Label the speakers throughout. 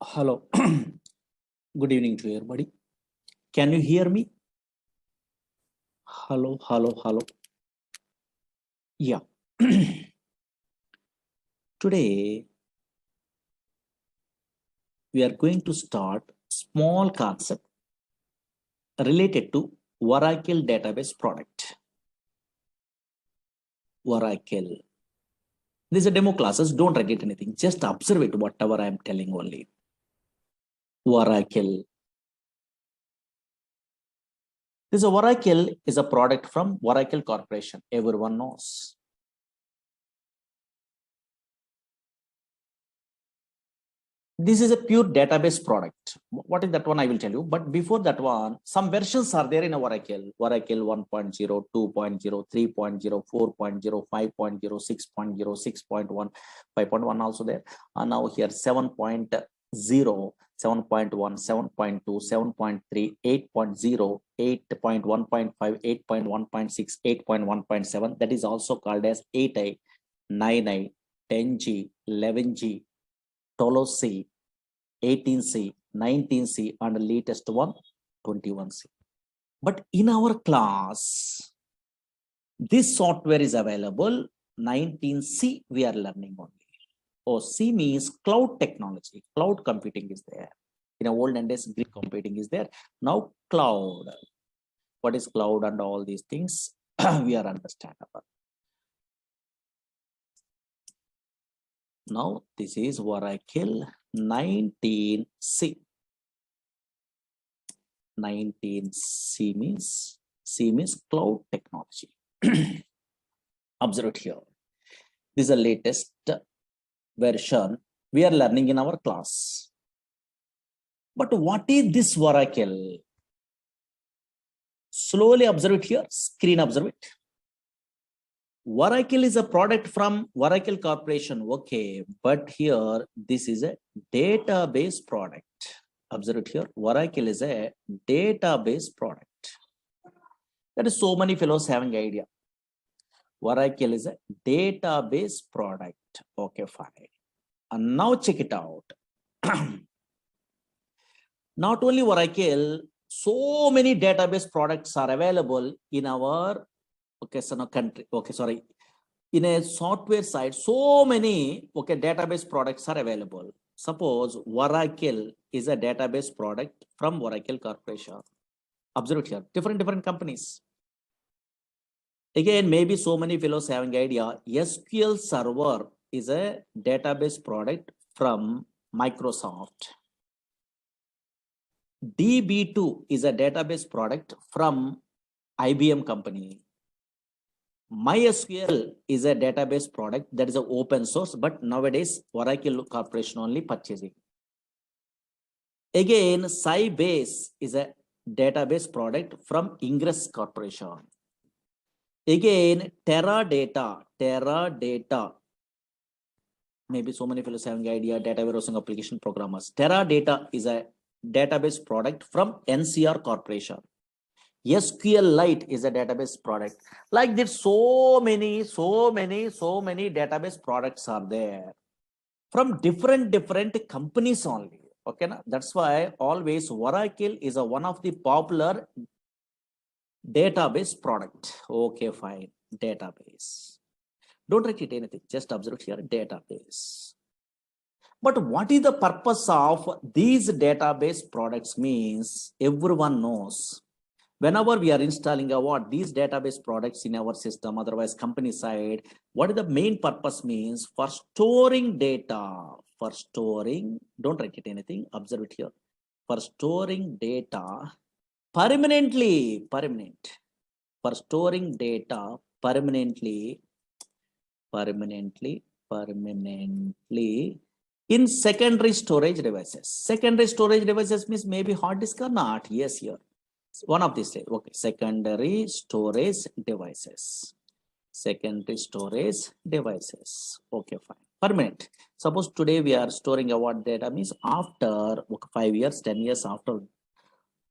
Speaker 1: Hello. Good evening to everybody. Can you hear me? Hello, hello, hello. Yeah. Today we are going to start small concept related to Oracle database product. Oracle. These are demo classes. Don't write anything. Just observe it, whatever I am telling only. Oracle. This Oracle is a product from Oracle Corporation. Everyone knows. This is a pure database product. What is that one? I will tell you. But before that one, some versions are there in Oracle. Oracle 1.0, 2.0, 3.0, 4.0, 5.0, 6.0, 6.1, 5.1 also there. And now here 7.0, 7.1, 7.2, 7.3, 8.0, 8.1.5, 8.1.6, 8.1.7. That is also called as 8i, 9i, 10G, 11G, 12C, 18C, 19C, and the latest one, 21C. But in our class, this software is available. 19C we are learning only. Oh, C means cloud technology. Cloud computing is there. In the olden days, grid computing is there. Now cloud. What is cloud and all these things we are understandable. Now this is Oracle 19C. 19C means cloud technology. Observe it here. This is the latest version we are learning in our class. But what is this Oracle? Slowly observe it here. Screen observe it. Oracle is a product from Oracle Corporation. Okay, but here this is a database product. Observe it here. Oracle is a database product. There is so many fellows having idea. Oracle is a database product. Okay, fine. And now check it out. Not only Oracle, so many database products are available in our country. Okay, sorry. In a software side, so many database products are available. Suppose Oracle is a database product from Oracle Corporation. Observe it here. Different companies. Again, maybe so many fellows having idea. SQL Server is a database product from Microsoft. DB2 is a database product from IBM company. MySQL is a database product that is an open source, but nowadays Oracle Corporation only purchasing. Again, Sybase is a database product from Ingress Corporation. Again, Teradata. Maybe so many fellows having idea, data warehousing application programmers. Teradata is a database product from NCR Corporation. SQLite is a database product. Like this, so many database products are there from different companies only. Okay, na? That's why always Oracle is a one of the popular database product. Okay, fine. Database. Don't write it anything. Just observe here. Database. But what is the purpose of these database products means everyone knows. Whenever we are installing these database products in our system, otherwise company side, what is the main purpose means? For storing data. For storing, don't write it anything. Observe it here. For storing data permanently. For storing data permanently in secondary storage devices. Secondary storage devices means maybe hard disk or not. Yes, here. One of these. Okay, secondary storage devices. Okay, fine. Permanent. Suppose today we are storing what data means after 5 years, 10 years after,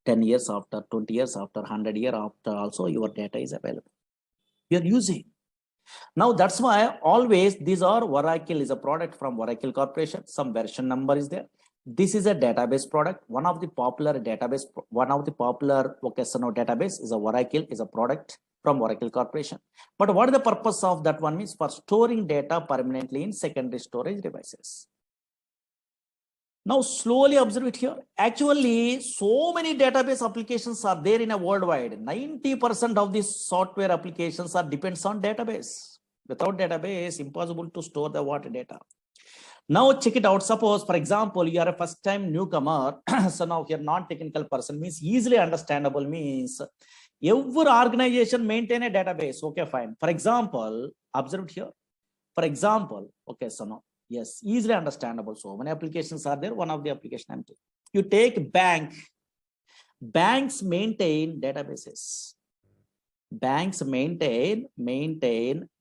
Speaker 1: 10 years after, 20 years after, 100 years after, also your data is available. We are using. Now that's why always these are Oracle is a product from Oracle Corporation. Some version number is there. This is a database product. One of the popular database is a Oracle, is a product from Oracle Corporation. But what is the purpose of that one? Means for storing data permanently in secondary storage devices. Now slowly observe it here. Actually, so many database applications are there in a worldwide. 90% of these software applications are depends on database. Without database, impossible to store the water data. Now check it out. Suppose, for example, you are a first time newcomer. So now you're non-technical person, means easily understandable, means every organization maintain a database. Okay, fine. For example, observe it here. For example, okay, so now, yes, easily understandable. So many applications are there. One of the application I'm taking. You take bank. Banks maintain databases. Banks maintain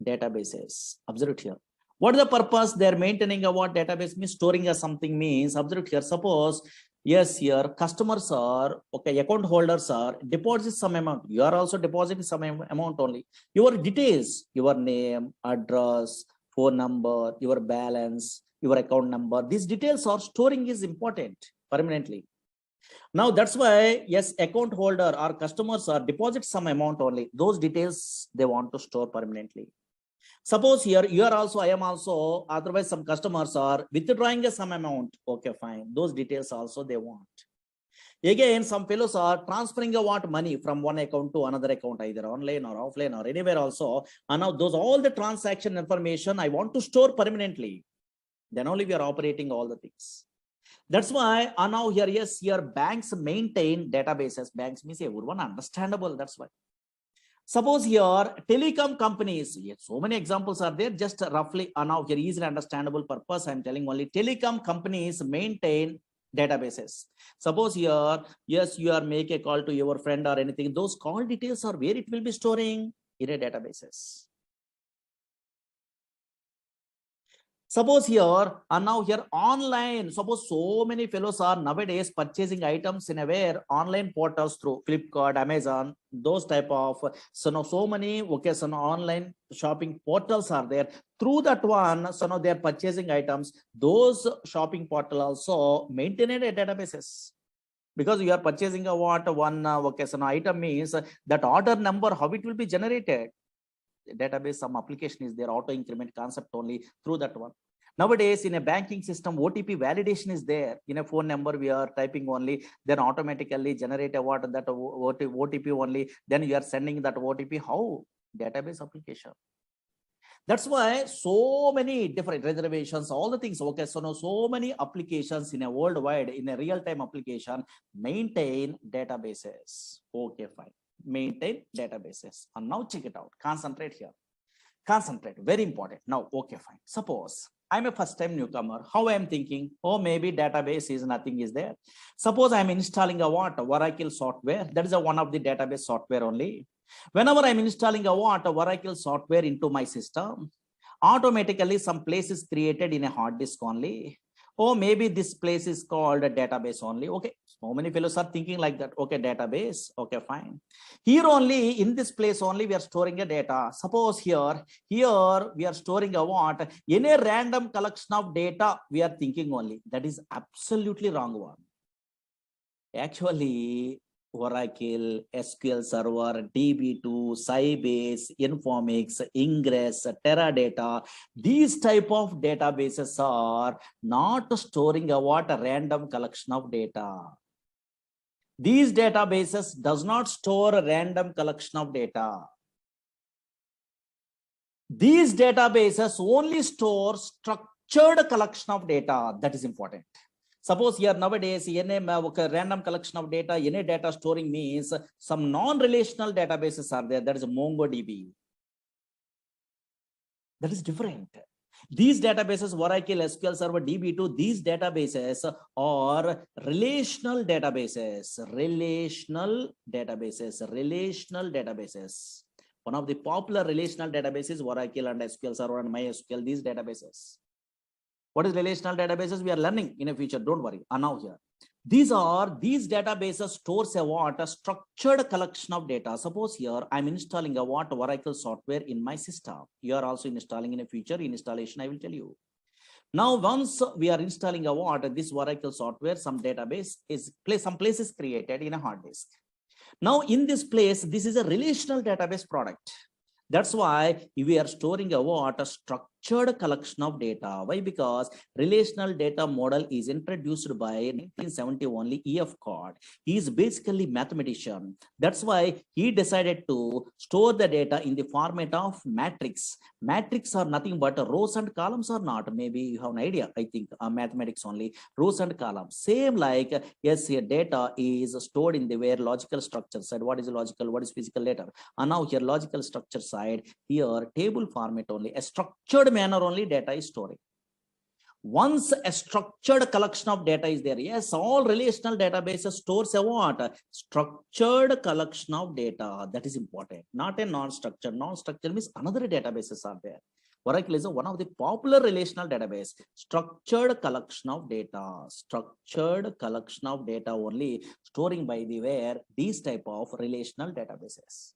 Speaker 1: databases. Observe it here. What is the purpose? They are maintaining a what database means storing a something means. Observe it here. Suppose, yes, here customers are, okay, account holders are deposit some amount. You are also depositing some amount only. Your details, your name, address, phone number, your balance, your account number. These details are storing is important permanently. Now that's why, yes, account holder or customers are deposit some amount only. Those details they want to store permanently. Suppose here you are also, I am also, otherwise some customers are withdrawing some amount. Okay, fine. Those details also they want. Again, some fellows are transferring a what money from one account to another account, either online or offline or anywhere also. And now those all the transaction information I want to store permanently. Then only we are operating all the things. That's why now here, yes, here banks maintain databases. Banks means everyone understandable. That's why. Suppose here telecom companies, yes, so many examples are there, just roughly now here easily understandable purpose. I'm telling only telecom companies maintain databases. Suppose here, yes, you are make a call to your friend or anything. Those call details are where it will be storing in a databases. Suppose here and now here online, suppose so many fellows are nowadays purchasing items in a where online portals through Flipkart, Amazon, those type of, so now so many, okay, so now online shopping portals are there. Through that one, so now they are purchasing items. Those shopping portal also maintain a databases. Because you are purchasing a what one okay, so now item means that order number, how it will be generated. Database, some application is there, auto increment concept only through that one. Nowadays in a banking system, OTP validation is there. In a phone number we are typing only, then automatically generate a what that OTP only, then you are sending that OTP. How? Database application. That's why so many different reservations, all the things. Okay, so now so many applications in a worldwide, in a real-time application, maintain databases. Okay, fine. Maintain databases. And now check it out. Concentrate here. Concentrate. Very important. Now, okay, fine. Suppose I'm a first-time newcomer. How I am thinking? Oh, maybe database is nothing is there. Suppose I'm installing a what? Oracle software. That is a one of the database software only. Whenever I'm installing a what? Oracle software into my system, automatically some place is created in a hard disk only. Oh, maybe this place is called a database only. Okay, so many fellows are thinking like that. Okay, database. Okay, fine. Here only, in this place only, we are storing a data. Suppose here we are storing a what? In a random collection of data, we are thinking only. That is absolutely wrong one. Actually, Oracle, SQL Server, DB2, Sybase, Informix, Ingress, Teradata, these type of databases are not storing a what? A random collection of data. These databases does not store a random collection of data. These databases only store structured collection of data. That is important. Suppose here nowadays, any random collection of data, any data storing means some non-relational databases are there. That is MongoDB. That is different. These databases, Oracle, SQL Server, DB2, these databases are relational databases. Relational databases. One of the popular relational databases, Oracle and SQL Server and MySQL, these databases. What is relational databases? We are learning in the future. Don't worry. And now here, these databases stores a what? A structured collection of data. Suppose here I'm installing a what? Oracle software in my system. You are also installing in a future installation. I will tell you. Now, once we are installing a what, this Oracle software, some database is some place is created in a hard disk. Now, in this place, this is a relational database product. That's why we are storing a what, a structured collection of data. Why? Because relational data model is introduced by 1970 only E.F. Cod. He is basically mathematician. That's why he decided to store the data in the format of matrix. Matrix are nothing but rows and columns or not. Maybe you have an idea. I think mathematics only rows and columns. Same like yes, here data is stored in the where logical structure side. What is logical? What is physical data? And now here logical structure side, here table format only, a structured manner only data is storing. Once a structured collection of data is there, yes, all relational databases stores a what? A structured collection of data. That is important, not a non-structured. Non-structured means another databases are there. Oracle is one of the popular relational database. Structured collection of data. Structured collection of data only storing by the where these type of relational databases.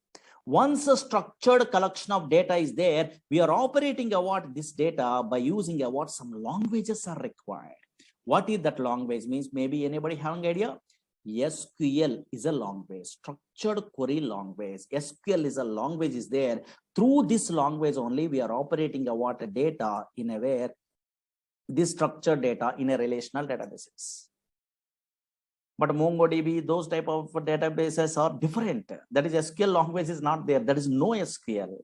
Speaker 1: Once a structured collection of data is there, we are operating what this data by using what some languages are required. What is that language means? Maybe anybody having idea? SQL is a language, structured query language. SQL is a language is there. Through this language only, we are operating what data in a where this structured data in a relational databases. But MongoDB, those type of databases are different. That is SQL language is not there. There is no SQL.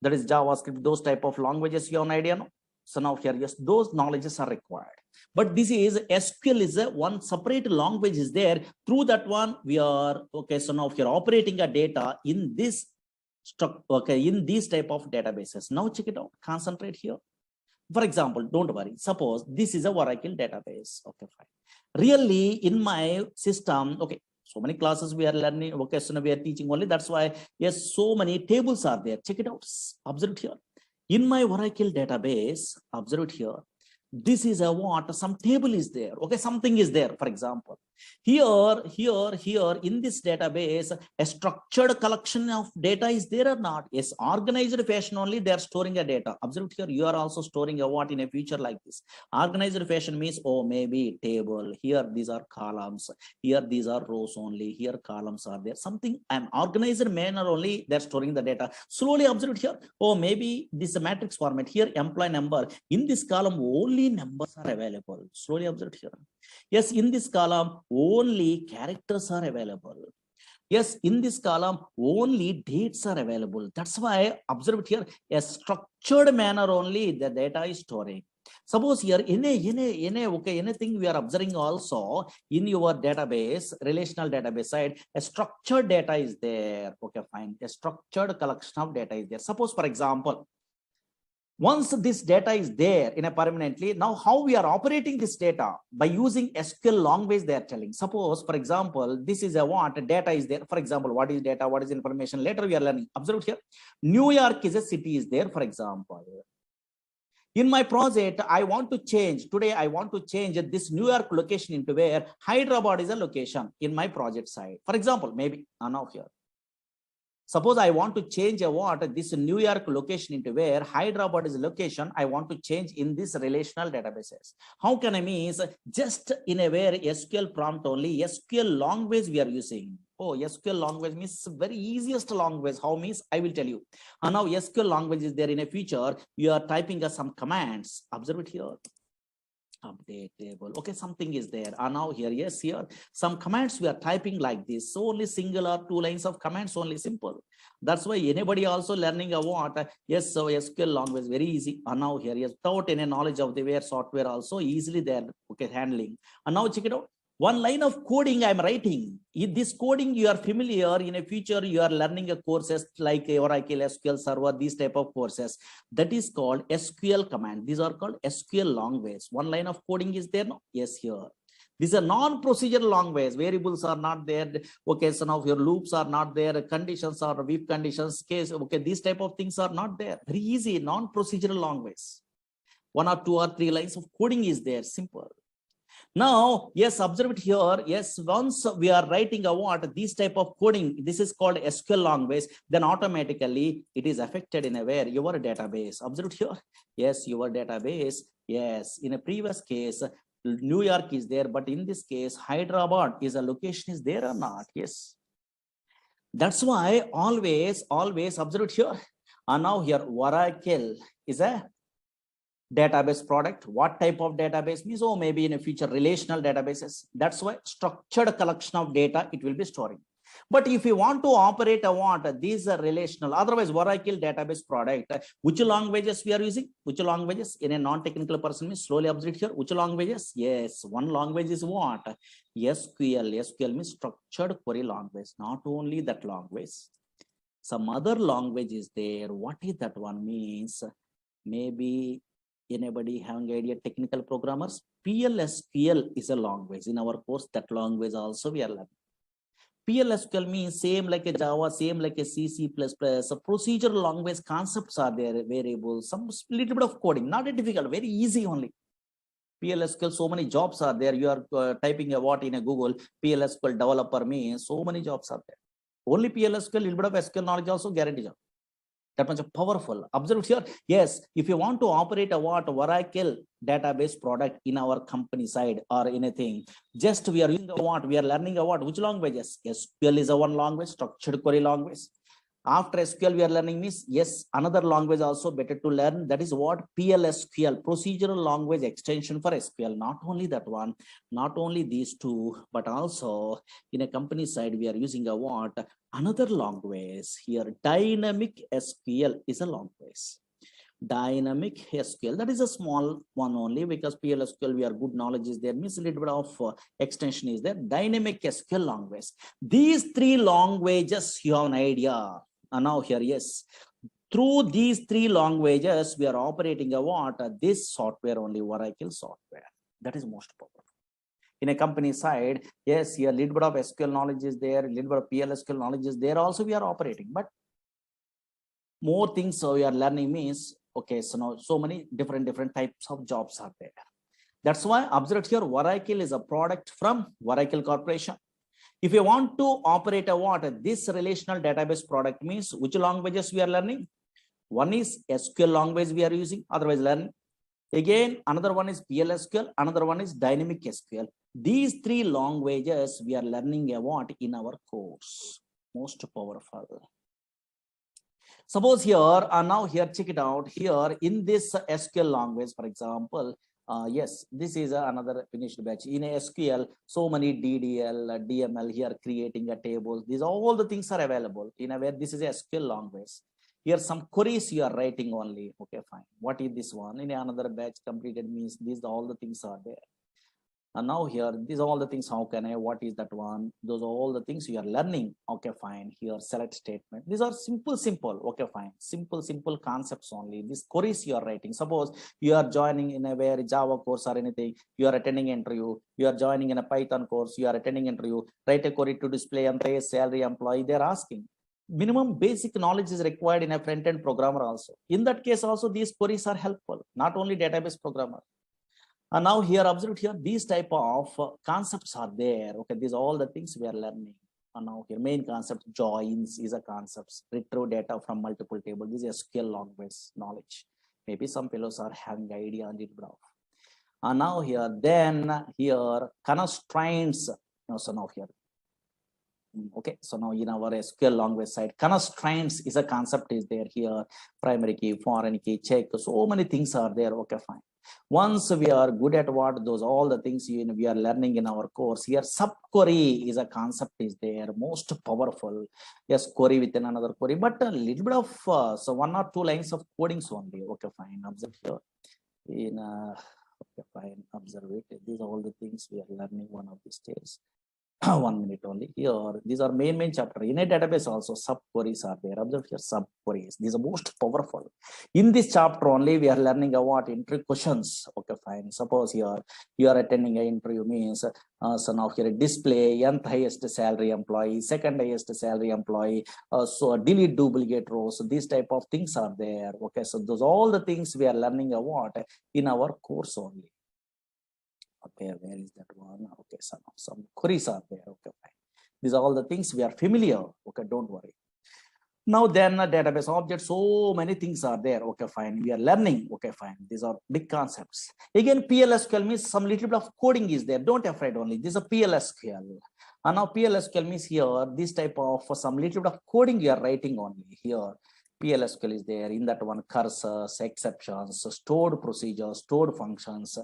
Speaker 1: That is JavaScript, those type of languages, you have an idea, no? So now here, yes, those knowledges are required. But this is SQL is a one separate language is there. Through that one, we are, okay, so now here operating a data in this okay, in these type of databases. Now check it out, concentrate here. For example, don't worry, suppose this is a Oracle database. Okay, fine. Really in my system, okay, so many classes we are learning, okay, so we are teaching only. That's why, yes, so many tables are there. Check it out, observe it here. In my Oracle database, observe it here. This is a what? Some table is there. Okay, something is there. For example, here in this database, a structured collection of data is there or not? Yes, organized fashion only they are storing a data. Observe here, you are also storing a what in a future like this. Organized fashion means, oh, maybe table. Here these are columns. Here these are rows only. Here columns are there. Something an organized manner only they are storing the data. Slowly observe here. Oh, maybe this is a matrix format. Here employee number. In this column only numbers are available. Slowly observe here. Yes, in this column only characters are available. Yes, in this column only dates are available. That's why observe here, a structured manner only the data is storing. Suppose here okay, anything we are observing also in your database, relational database side, a structured data is there. Okay, fine. A structured collection of data is there. Suppose, for example, once this data is there in a permanently, now how we are operating this data by using SQL language they are telling. Suppose, for example, this is a what data is there. For example, what is data? What is information? Later we are learning. Observe here. New York is a city is there, for example. In my project, I want to change. Today, I want to change this New York location into where Hyderabad is a location in my project side. For example, maybe now here. Suppose I want to change a what this New York location into where Hyderabad is location. I want to change in this relational databases. How can I mean? Just in a where SQL prompt only SQL language we are using. Oh, SQL language means very easiest language. How means I will tell you. And now SQL language is there in a feature. You are typing some commands. Observe it here. Update table. Okay, something is there. And now here, yes, here some commands we are typing like this. So only single or two lines of commands, only simple. That's why anybody also learning a what? Yes, so SQL language very easy. And now here, yes, without any knowledge of the where software also easily there. Okay, handling. And now check it out. One line of coding I'm writing. In this coding you are familiar. In a future you are learning a courses like Oracle SQL Server, these type of courses. That is called SQL command. These are called SQL language. One line of coding is there. No? Yes, here. This is a non-procedural language. Variables are not there. Okay, so now your loops are not there. Conditions are if conditions case. Okay, these type of things are not there. Very easy, non-procedural language. One or two or three lines of coding is there. Simple. Now, yes, observe it here. Yes, once we are writing a what, this type of coding, this is called SQL language, then automatically it is affected in a where your database. Observe it here. Yes, your database. Yes, in a previous case, New York is there, but in this case, Hyderabad is a location is there or not? Yes. That's why always observe it here. And now here, Oracle is a database product. What type of database means? Oh, maybe in a future relational databases. That's why structured collection of data it will be storing. But if you want to operate a what, these are relational, otherwise Oracle database product, which languages we are using? Which languages? In a non-technical person means slowly observe here. Which languages? Yes, one language is what? SQL. SQL means structured query language. Not only that language, some other language is there. What is that one means? Maybe anybody having idea? Technical programmers. PLSQL is a language. In our course, that language also we are learning. PLSQL means same like a Java, same like a C, C++. So procedural language concepts are there, variables, some little bit of coding, not a difficult, very easy only. PLSQL, so many jobs are there. You are typing a what in a Google, PLSQL developer means so many jobs are there. Only PLSQL, little bit of SQL knowledge also guarantee job. That much powerful. Observe here. Yes, if you want to operate a what Oracle database product in our company side or anything, just we are using a what, we are learning a what, which languages? SQL is a one language, structured query language. After SQL, we are learning this. Yes, another language also better to learn. That is what PLSQL, procedural language extension for SQL. Not only that one, not only these two, but also in a company side, we are using a what? Another language here. Dynamic SQL is a language. Dynamic SQL, that is a small one only, because PLSQL we are good knowledge is there, means a little bit of extension is there. Dynamic SQL language. These three languages you have an idea. And now here, yes, through these three languages we are operating a what? This software only, Oracle software. That is most powerful. In a company side, yes, here little bit of SQL knowledge is there, little bit of PLSQL knowledge is there also we are operating, but more things so we are learning means, okay, so now so many different types of jobs are there. That's why observe here, Oracle is a product from Oracle Corporation. If you want to operate a what, this relational database product means which languages we are learning? One is SQL language we are using, otherwise learning. Again, another one is PLSQL, another one is dynamic SQL. These three languages we are learning a what in our course. Most powerful. Suppose here, now here, check it out. Here in this SQL language, for example, yes, this is another finished batch. In SQL, so many DDL, DML here creating a table. These all the things are available in a way. This is a SQL language. Here some queries you are writing only. Okay, fine. What is this one? In another batch completed means these all the things are there. And now here, these are all the things. How can I? What is that one? Those are all the things you are learning. Okay, fine. Here, select statement. These are simple. Okay, fine. Simple concepts only. These queries you are writing. Suppose you are joining in a very Java course or anything. You are attending interview. You are joining in a Python course. You are attending interview. Write a query to display employee salary employee. They are asking. Minimum basic knowledge is required in a front-end programmer also. In that case also, these queries are helpful. Not only database programmer. And now here, observe here, these type of concepts are there. Okay, these are all the things we are learning. And now here, main concept, joins is a concept. Retrieve data from multiple tables. This is SQL language knowledge. Maybe some fellows are having idea on it. And now here, then here, constraints. No, so now here. Okay, so now in our SQL language side, constraints is a concept is there here. Primary key, foreign key, check. So many things are there. Okay, fine. Once we are good at what those all the things we are learning in our course here, subquery is a concept is there, most powerful. Yes, query within another query, but a little bit of so 1 or 2 lines of codings only. Okay, fine. Observe here. In okay, fine. Observe it. These are all the things we are learning one of these days. 1 minute only here. These are main chapter. In a database also subqueries are there. Observe here, subqueries. These are most powerful. In this chapter only we are learning about interview questions. Okay, fine. Suppose here you are attending an interview means so now here display nth highest salary employee, second highest salary employee. So delete duplicate rows. So these type of things are there. Okay, so those all the things we are learning about in our course only. Okay, where is that one? Okay, some queries are there. Okay, fine. These are all the things we are familiar. Okay, don't worry. Now then, a database object, so many things are there. Okay, fine. We are learning. Okay, fine. These are big concepts. Again, PLSQL means some little bit of coding is there. Don't afraid only. This is a PLSQL. And now PLSQL means here, this type of some little bit of coding you are writing only here. PLSQL is there. In that one, cursors, exceptions, stored procedures, stored functions,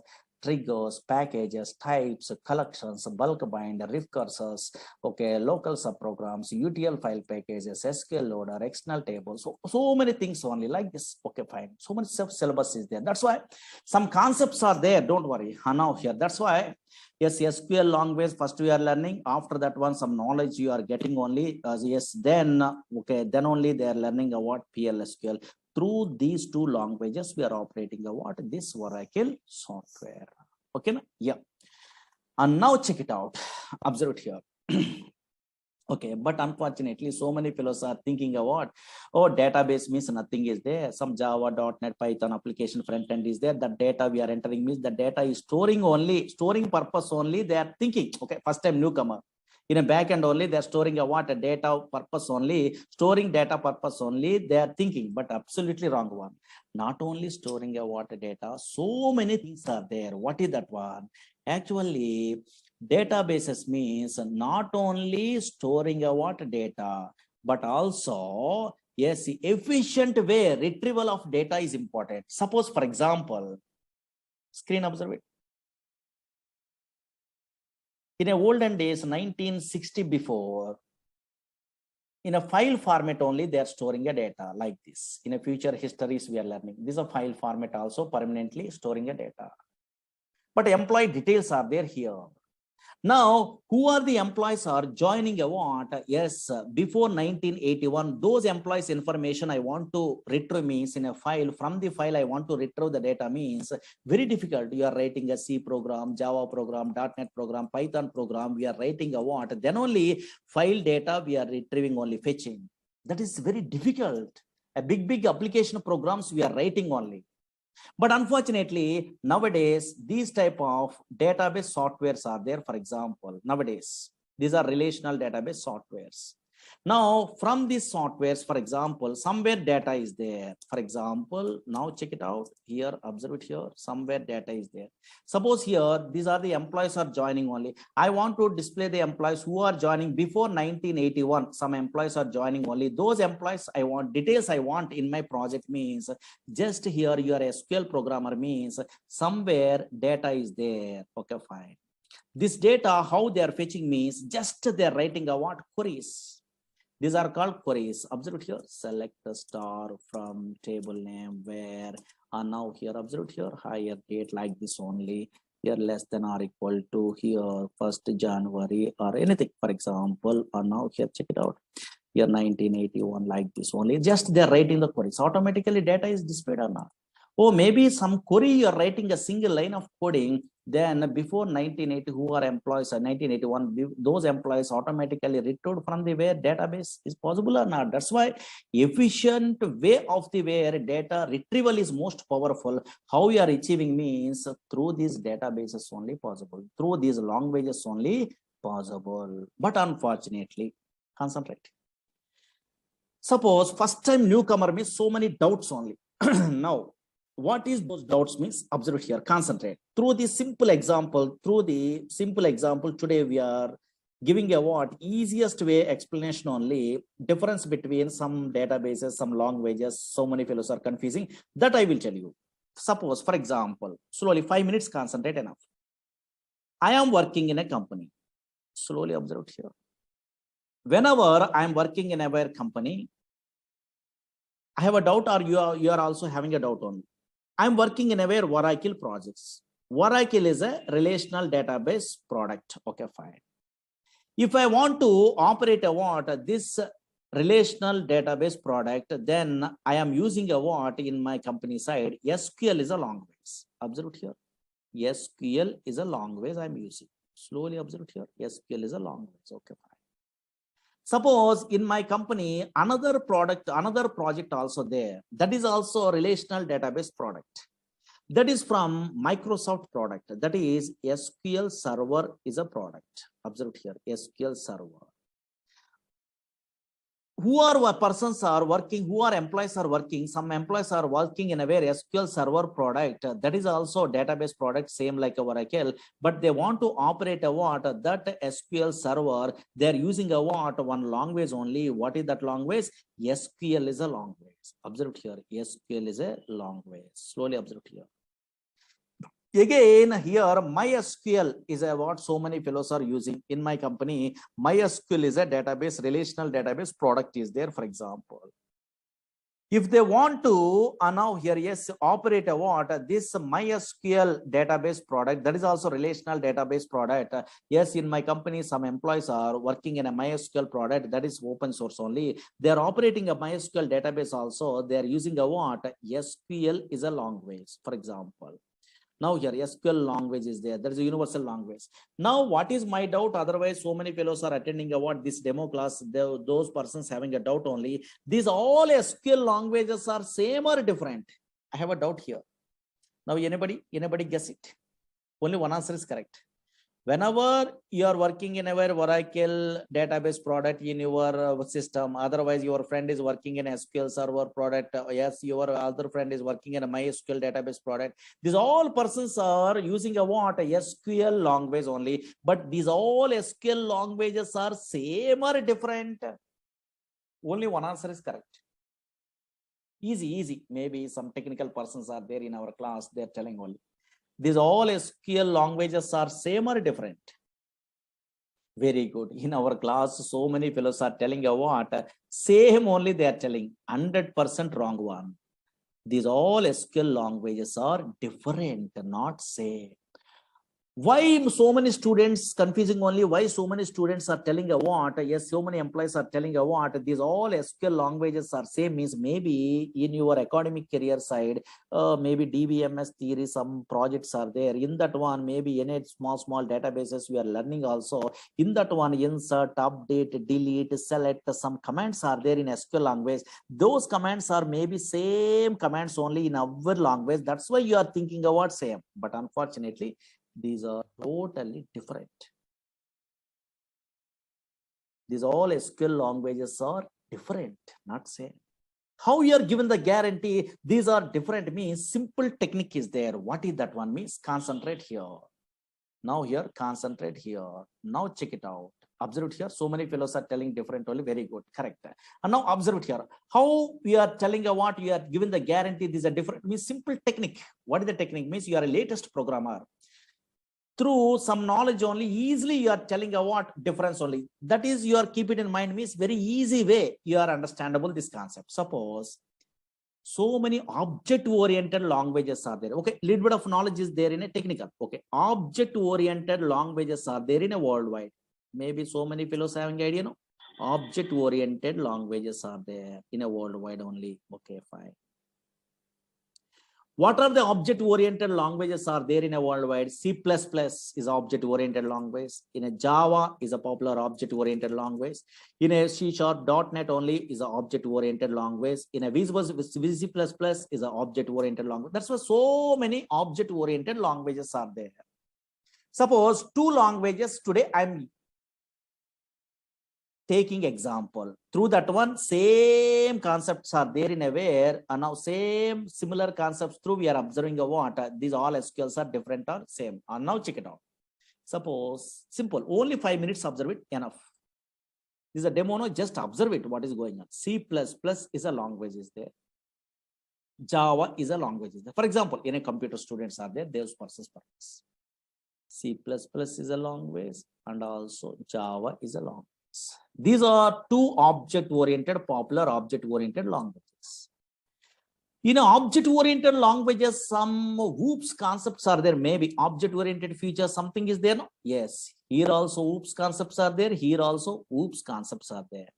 Speaker 1: triggers, packages, types, collections, bulk bind, recursors, okay, local subprograms, UTL file packages, SQL loader, external tables, so many things only like this. Okay, fine. So much syllabus is there. That's why some concepts are there. Don't worry. Now here. That's why yes, SQL language first we are learning. After that one, some knowledge you are getting only. Yes, then okay, then only they are learning about PLSQL. Through these two languages, we are operating what this Oracle software. Okay, yeah. And now check it out. Observe it here. Okay, but unfortunately, so many fellows are thinking about, oh, database means nothing is there. Some Java, .NET, Python application front end is there. The data we are entering means the data is storing purpose only. They are thinking, okay, first time newcomer. In a backend only, they are storing a what a data purpose only, storing data purpose only. They are thinking, but absolutely wrong one. Not only storing a what data, so many things are there. What is that one? Actually, databases means not only storing a what data, but also yes, efficient way retrieval of data is important. Suppose, for example, screen observe it. In a olden days, 1960 before, in a file format only, they are storing a data like this. In a future histories, we are learning. This is a file format also permanently storing a data. But employee details are there here. Now, who are the employees are joining a what? Yes, before 1981, those employees information I want to retrieve means in a file. From the file, I want to retrieve the data means very difficult. You are writing a C program, Java program, .NET program, Python program. We are writing a what? Then only file data we are retrieving only fetching. That is very difficult. A big application programs we are writing only. But unfortunately, nowadays, these type of database softwares are there. For example, nowadays, these are relational database softwares. Now, from these softwares, for example, somewhere data is there. For example, now check it out here, observe it here, somewhere data is there. Suppose here, these are the employees are joining only. I want to display the employees who are joining before 1981. Some employees are joining only. Those employees I want, details I want in my project means just here you are a SQL programmer means somewhere data is there. Okay, fine. This data, how they are fetching means just they are writing a what queries. These are called queries. Observe here. Select the star from table name where now here observe here higher date like this only. Here less than or equal to here 1st January or anything. For example, now here check it out. Here 1981 like this only. Just they are writing the queries. Automatically data is displayed or not. Oh, maybe some query you are writing a single line of coding. Then before 1980, who are employees, 1981, those employees automatically retrieved from the where database is possible or not. That's why efficient way of the where data retrieval is most powerful. How we are achieving means through these databases only possible, through these languages only possible. But unfortunately, concentrate. Suppose first time newcomer means so many doubts only. Now, what is those doubts means observe here, concentrate. Through the simple example, today we are giving a what easiest way explanation only, difference between some databases, some languages, so many fellows are confusing, that I will tell you. Suppose, for example, slowly 5 minutes, concentrate enough. I am working in a company. Slowly observe here. Whenever I am working in a company, I have a doubt, or you are also having a doubt on. I'm working in a way Oracle projects. Oracle is a relational database product. Okay, fine. If I want to operate a what this relational database product, then I am using a what in my company side. SQL is a language. Observe it here. SQL is a language I'm using. Slowly observe it here. SQL is a language. Okay, fine. Suppose in my company, another project also there. That is also a relational database product. That is from Microsoft product. That is SQL Server is a product. Observe here, SQL Server. Who are persons are working, who are employees are working, some employees are working in a very SQL Server product. That is also database product, same like a Oracle, but they want to operate a what? That SQL Server, they're using a what? One language only. What is that language? SQL is a language. Observe here, SQL is a language. Slowly observe here. Again, here MySQL is a what so many fellows are using in my company. MySQL is a database, relational database product is there, for example. If they want to now here, yes, operate a what? This MySQL database product, that is also relational database product. Yes, in my company, some employees are working in a MySQL product that is open source only. They are operating a MySQL database also. They are using a what? SQL is a language, for example. Now here SQL language is there. There is a universal language. Now what is my doubt? Otherwise, so many fellows are attending what this demo class. Those persons having a doubt only. These all SQL languages are same or different? I have a doubt here. Now anybody guess it? Only one answer is correct. Whenever you are working in a Oracle database product in your system, otherwise your friend is working in SQL Server product, yes, your other friend is working in a MySQL database product. These all persons are using a what? A SQL language only, but these all SQL languages are same or different? Only one answer is correct. Easy. Maybe some technical persons are there in our class, they're telling only. These all SQL languages are same or different? Very good. In our class, so many fellows are telling a what? Same only they are telling. 100% wrong one. These all SQL languages are different, not same. Why so many students confusing only? Why so many students are telling a what? Yes, so many employees are telling a what? These all SQL languages are same, means maybe in your academic career side, maybe DBMS theory, some projects are there. In that one, maybe in a small databases we are learning also. In that one, insert, update, delete, select, some commands are there in SQL language. Those commands are maybe same commands only in our language. That's why you are thinking about same. But unfortunately, these are totally different. These all SQL languages are different, not same. How you are given the guarantee these are different means simple technique is there. What is that one means? Concentrate here. Now here, concentrate here. Now check it out. Observe here. So many fellows are telling different only. Very good. Correct. And now observe here. How we are telling what you are given the guarantee these are different means simple technique. What is the technique? Means you are a latest programmer. Through some knowledge only, easily you are telling a what difference only. That is, you are keep it in mind means very easy way you are understandable this concept. Suppose so many object-oriented languages are there. Okay, little bit of knowledge is there in a technical. Okay, object-oriented languages are there in a worldwide. Maybe so many fellows having idea, no? Object-oriented languages are there in a worldwide only. Okay, fine. What are the object-oriented languages are there in a worldwide? C++ is object-oriented language. In a Java is a popular object-oriented language. In a C# .NET only is an object-oriented language. In a VC++ is an object-oriented language. That's why so many object-oriented languages are there. Suppose two languages today I'm taking example. Through that one, same concepts are there in a where, and now same similar concepts through we are observing a what? These all SQLs are different or same. And now check it out. Suppose simple, only 5 minutes observe it, enough. This is a demo, no, just observe it, what is going on. C++ is a language is there. Java is a language is there. For example, in a computer students are there, those persons. C++ is a language and also Java is a language. These are two object-oriented, popular object-oriented languages. In object-oriented languages, some OOPS concepts are there. Maybe object-oriented feature, something is there. No? Yes. Here also OOPS concepts are there. Here also OOPS concepts are there.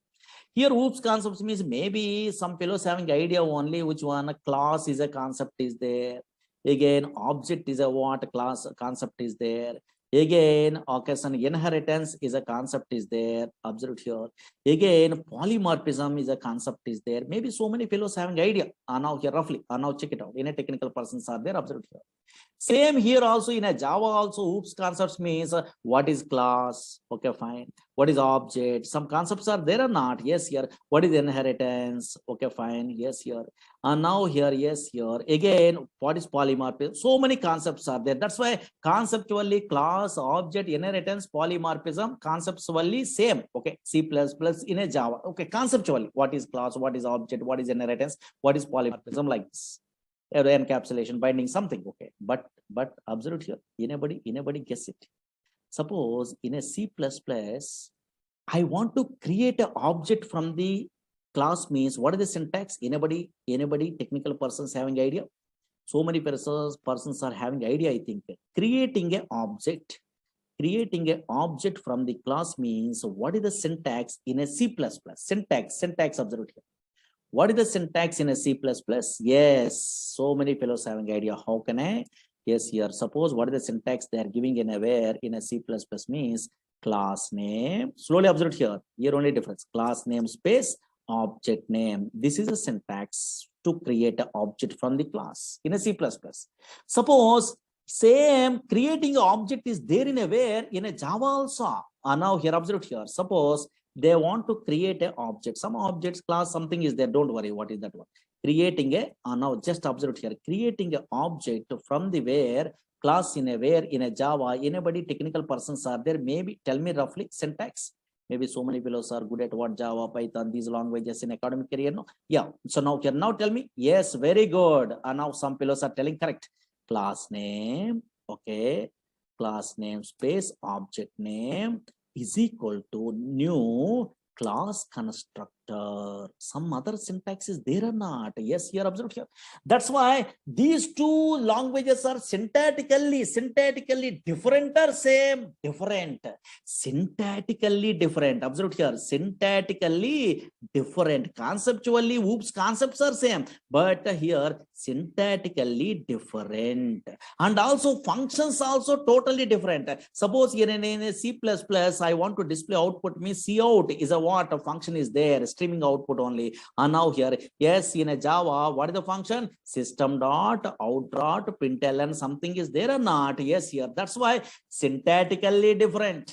Speaker 1: Here OOPS concepts means maybe some fellows having idea only which one. A class is a concept is there. Again, object is a what class concept is there. Again, occasion inheritance is a concept is there. Observe here. Again, polymorphism is a concept is there. Maybe so many fellows having idea. Now here roughly. Now check it out. In a technical persons are there. Observe here. Same here also in a Java also oops concepts means what is class, okay fine, what is object, some concepts are there or not, yes here, what is inheritance, okay fine, yes here, and now here, yes here, again what is polymorphism, so many concepts are there. That's why conceptually class, object, inheritance, polymorphism conceptually same, okay, C++ in a Java, okay, conceptually what is class, what is object, what is inheritance, what is polymorphism, like this encapsulation, binding, something, okay, but observe here, anybody guess it. Suppose in a C++ I want to create an object from the class, means what is the syntax? Anybody technical persons having idea? So many persons are having idea, I think. Creating an object from the class means what is the syntax in a C++? Syntax observe here. What is the syntax in a C++? Yes, so many fellows having idea. How can I? Yes, here. Suppose what is the syntax they are giving in a where in a C++ means class name. Slowly observe here. Here only difference. Class name space object name. This is a syntax to create an object from the class in a C++. Suppose same creating an object is there in a where in a Java also. Now here observe here. Suppose they want to create an object, some objects class something is there, don't worry what is that one, creating a now just observe here, creating an object from the where class in a where in a Java. Anybody technical persons are there, maybe tell me roughly syntax. Maybe so many fellows are good at what Java, Python, these languages in academic career, no? Yeah, so now here, now tell me, yes, very good. And now some fellows are telling correct. Class name, okay, class name space object name is equal to new class constructor. Some other syntax is there or not? Yes, here observe here. That's why these two languages are syntactically different or same? Different. Syntactically different. Observe here. Syntactically different. Conceptually, oops, concepts are same. But here syntactically different. And also functions also totally different. Suppose here in a C++, I want to display output means cout is a what? A function is there, streaming output only. And now here, yes, in a Java, what is the function? System dot out dot println, something is there or not? Yes, here. That's why syntactically different.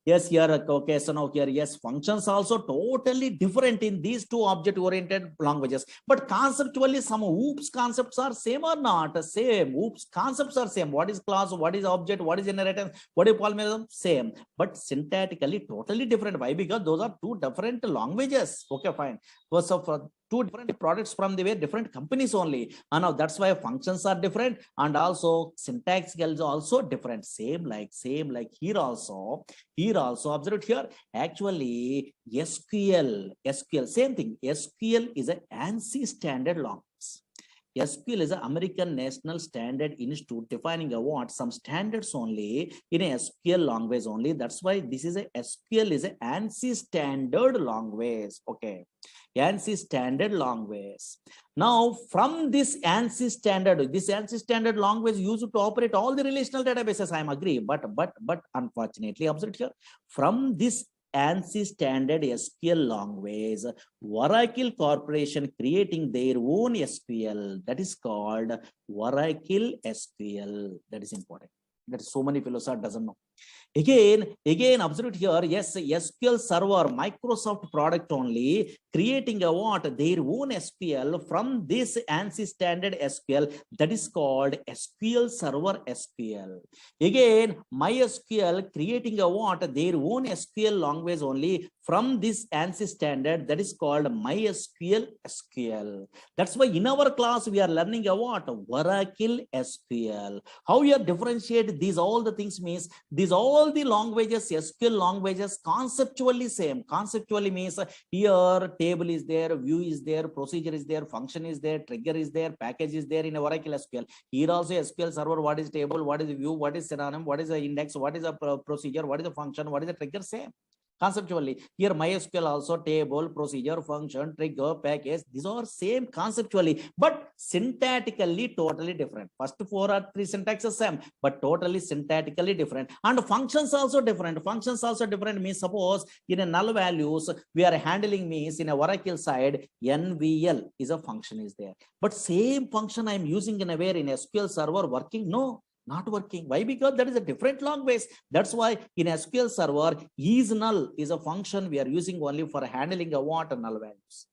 Speaker 1: Yes, here, okay, so now here, yes, functions also totally different in these two object-oriented languages. But conceptually, some oops concepts are same or not? Same. Oops concepts are same. What is class? What is object? What is inheritance? What is polymorphism? Same. But syntactically totally different. Why? Because those are two different languages. Okay, fine. So for two different products from the way different companies only. And now that's why functions are different, and also syntax is also different. Same like here also observe here. Actually, SQL, same thing. SQL is an ANSI standard language. SQL is an American National Standard Institute defining a what? Some standards only in a SQL language only. That's why this is a SQL is an ANSI standard language. Okay. ANSI standard language. Now, from this ANSI standard language used to operate all the relational databases. I am agree, but unfortunately, observe here, from this ANSI standard SQL language, Oracle Corporation creating their own SQL that is called Oracle SQL. That is important. That so many fellows are doesn't know. Again, observe here, yes, SQL Server, Microsoft product only, creating a what? Their own SQL from this ANSI standard SQL that is called SQL Server SQL. Again, MySQL creating a what? Their own SQL language only from this ANSI standard that is called MySQL SQL. That's why in our class we are learning a what? Oracle SQL. How you differentiate these all the things means these all the languages, SQL languages, conceptually same. Conceptually means here table is there, view is there, procedure is there, function is there, trigger is there, package is there in a Oracle SQL. Here also SQL Server, what is table, what is view, what is synonym, what is the index, what is a procedure, what is the function, what is the trigger, same. conceptually. Here MySQL also table, procedure, function, trigger, package. These are same conceptually, but syntactically totally different. First 4 or 3 syntaxes same, but totally syntactically different. And functions also different. Functions also different means suppose in a null values we are handling means in a Oracle side, NVL is a function is there. But same function I am using in a where in SQL server working? No, not working. Why? Because that is a different language. That's why in SQL server, is null is a function we are using only for handling a what null values.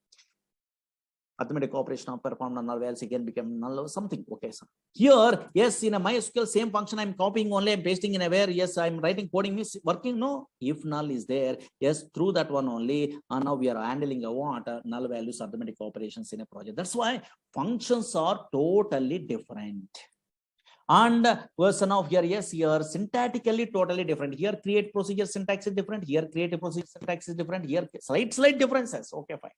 Speaker 1: Arithmetic operation of performed null values again become null or something. Okay, so here, yes, in a MySQL same function I'm copying only, I'm pasting in a where, yes, I'm writing coding means working. No, if null is there, yes, through that one only, and now we are handling a what null values arithmetic operations in a project. That's why functions are totally different. And version of here, yes, here syntactically totally different. Here create procedure syntax is different. Here create a procedure syntax is different. Here slight differences. Okay, fine.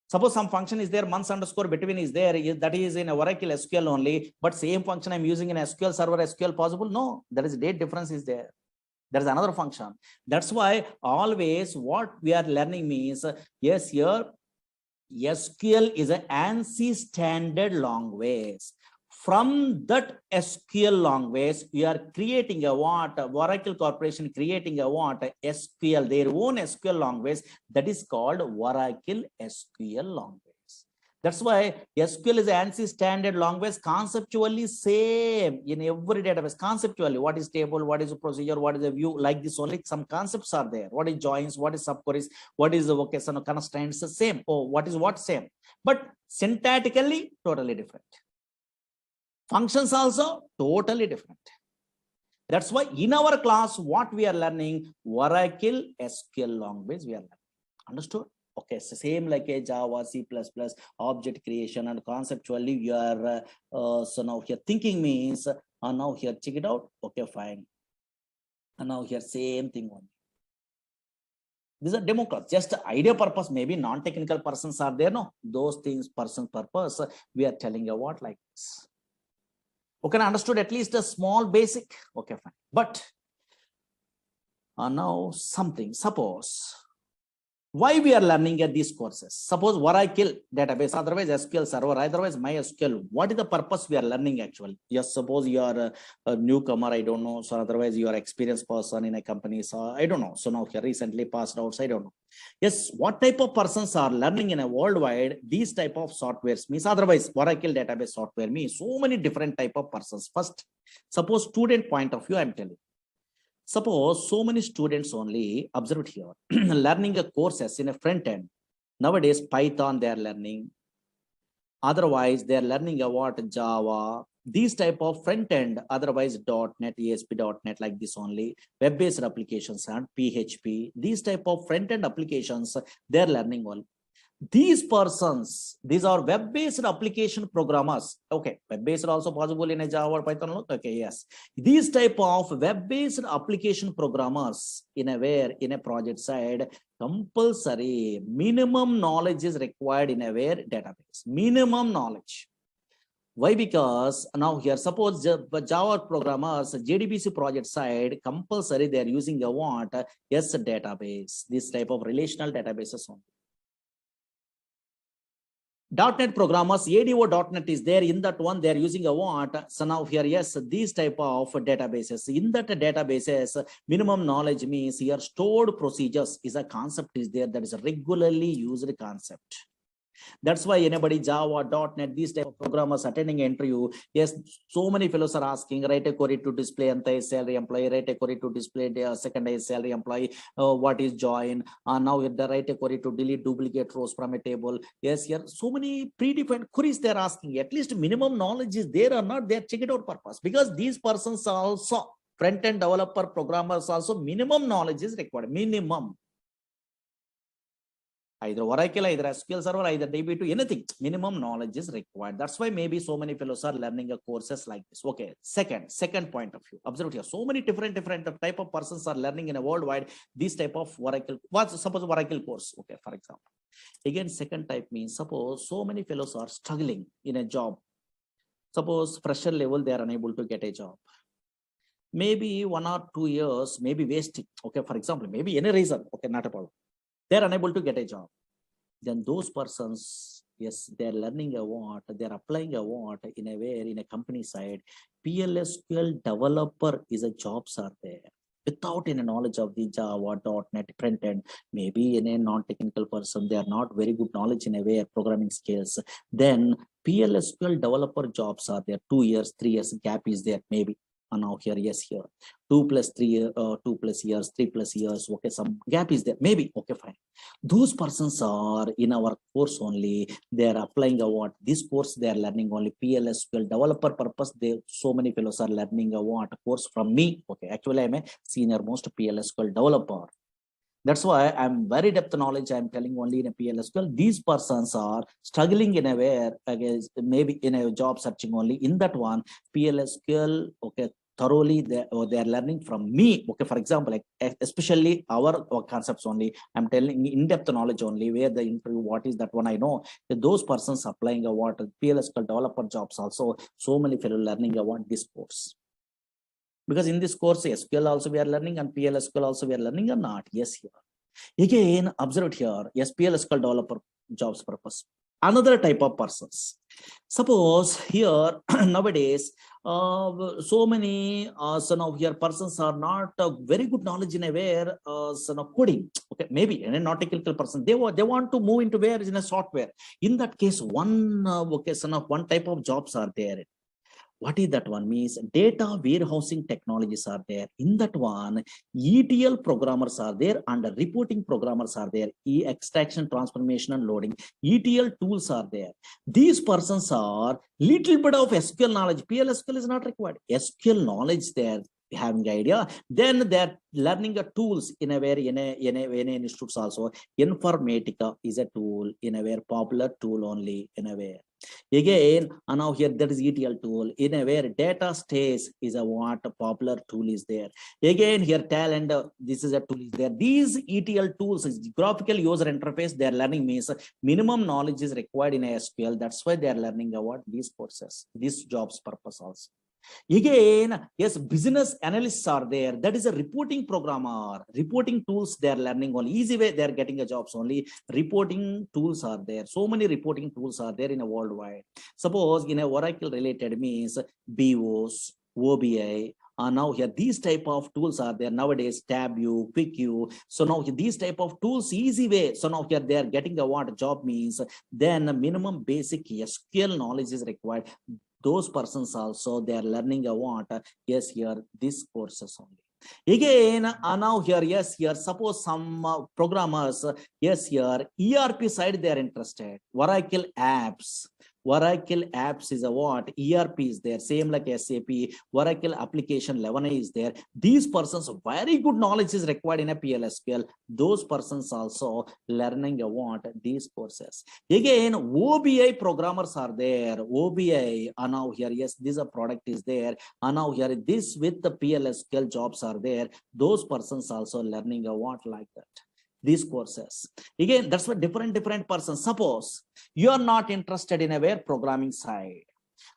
Speaker 1: Suppose some function is there, months underscore between is there, that is in a Oracle SQL only, but same function I'm using in SQL server SQL possible? No, there is date difference is there. There is another function. That's why always what we are learning means, yes, here SQL is an ANSI standard language. From that SQL language, we are creating a what? Oracle Corporation creating a what? SQL, their own SQL language that is called Oracle SQL language. That's why SQL is an ANSI standard language, conceptually same in every database. Conceptually, what is table, what is a procedure, what is a view, like this only some concepts are there. What is joins, what is subqueries, what is the vocational constraints, the same. Oh, what is what same, but syntactically totally different. Functions also totally different. That's why in our class, what we are learning, Oracle SQL language we are learning. Understood? Okay, so same like a Java, C++, object creation, and conceptually we are, so now here thinking means, now here check it out. Okay, fine. And now here same thing only. These are demo class, just idea purpose, maybe non-technical persons are there. No, those things, person purpose, we are telling you what like this. Okay, understood at least a small basic. Okay, fine. But now something, suppose why we are learning at these courses. Suppose Oracle database, otherwise SQL server, otherwise MySQL. What is the purpose we are learning actually? Yes, suppose you are a newcomer, I don't know. So otherwise you are experienced person in a company, so I don't know. So now here recently passed out, so I don't know. Yes, what type of persons are learning in a worldwide these type of softwares means? Otherwise Oracle database software means so many different type of persons. First, suppose student point of view, I'm telling. Suppose so many students only, observed here, learning a courses in a front end. Nowadays, Python they are learning. Otherwise, they are learning about Java, these type of front end, otherwise .NET, ASP.NET like this only, web-based applications and PHP, these type of front end applications, they are learning all. These persons, these are web-based application programmers. Okay, web-based also possible in a Java or Python. Okay, yes. These type of web-based application programmers in a where in a project side, compulsory minimum knowledge is required in a where database. Minimum knowledge. Why? Because now here, suppose Java programmers, JDBC project side, compulsory they are using a what? Yes, database. This type of relational databases only. .NET programmers, ADO.NET is there, in that one they are using a what? So now here, yes, these type of databases. In that databases, minimum knowledge means here stored procedures is a concept is there that is a regularly used concept. That's why anybody Java, .NET, these type of programmers attending an interview, yes, so many fellows are asking, write a query to display salary employee, write a query to display the second salary employee, what is join, now the write a query to delete duplicate rows from a table. Yes, here so many predefined queries they're asking. At least minimum knowledge is there or not, they're check it out purpose, because these persons are also front-end developer programmers also minimum knowledge is required. Minimum. Either Oracle, either SQL Server, either DB2, anything, minimum knowledge is required. That's why maybe so many fellows are learning a courses like this. Okay, second point of view. Observe here, so many different type of persons are learning in a worldwide this type of Oracle. What's suppose Oracle course? Okay, for example. Again, second type means suppose so many fellows are struggling in a job. Suppose fresher level they are unable to get a job. maybe 1 or 2 years, maybe wasting. Okay, for example, maybe any reason. Okay, not a problem. They're unable to get a job. Then those persons, yes, they're learning a what, they're applying a what in a way in a company side. PLSQL developer is a jobs are there without any knowledge of the Java, .NET, front end. Maybe in a non-technical person, they are not very good knowledge in a way programming skills. Then PLSQL developer jobs are there. 2 years, 3 years gap is there maybe. And now here, yes, here 2 plus 3 2 plus years, 3 plus years. Okay, some gap is there maybe. Okay, fine. Those persons are in our course only. They are applying a what, this course they are learning only PLSQL developer purpose. They, so many fellows are learning a what course from me. Okay, actually I'm a senior most PLSQL developer. That's why I'm very depth knowledge. I'm telling only in a PLSQL. These persons are struggling in a way, against maybe in a job searching only in that one PLSQL. Okay, thoroughly they are learning from me. Okay, for example, like especially our concepts only. I'm telling in-depth knowledge only where the interview, what is that one I know. That those persons applying a what PLSQL developer jobs also. So many fellow learning about this course. Because in this course, SQL also we are learning and PLSQL also we are learning or not? Yes, here. Again, observe here, yes, PLSQL developer jobs purpose. Another type of persons. Suppose here nowadays, so many son of here persons are not very good knowledge in a where son of coding. Okay, maybe in a not technical person, they want to move into where is in a software. In that case, one okay, son of one type of jobs are there. What is that one? Means data warehousing technologies are there. In that one, ETL programmers are there and reporting programmers are there. Extraction, transformation and loading. ETL tools are there. These persons are little bit of SQL knowledge. PLSQL is not required. SQL knowledge there, having idea. Then they're learning a tools in a very in a institutes also. Informatica is a tool in a very popular tool only in a way. Again, and now here that is ETL tool in a where data stays is a what a popular tool is there. Again here talent, this is a tool is there. These ETL tools is graphical user interface. They are learning means minimum knowledge is required in SQL. That's why they are learning about these courses, these jobs purpose also. Again, yes, business analysts are there. That is a reporting programmer. Reporting tools they are learning only. Easy way they are getting a jobs only. Reporting tools are there. So many reporting tools are there in a worldwide. Suppose in a Oracle related means BOS, OBI. Now here these type of tools are there nowadays. TabView, QuickView. So now these type of tools easy way. So now here they are getting a what job means. Then minimum basic SQL knowledge is required. Those persons also they are learning a what, yes, here these courses only. Again, now here, yes, here suppose some programmers, yes, here ERP side they are interested. Oracle apps. Oracle apps is a what? ERP is there, same like SAP. Oracle application 11 is there. These persons very good knowledge is required in a PLSQL. Those persons also learning a what? These courses. Again, OBI programmers are there. OBI, and now here, yes, this a product is there. And now here, this with the PLSQL jobs are there. Those persons also learning a what like that. These courses. Again, that's what different persons. Suppose you are not interested in a where programming side.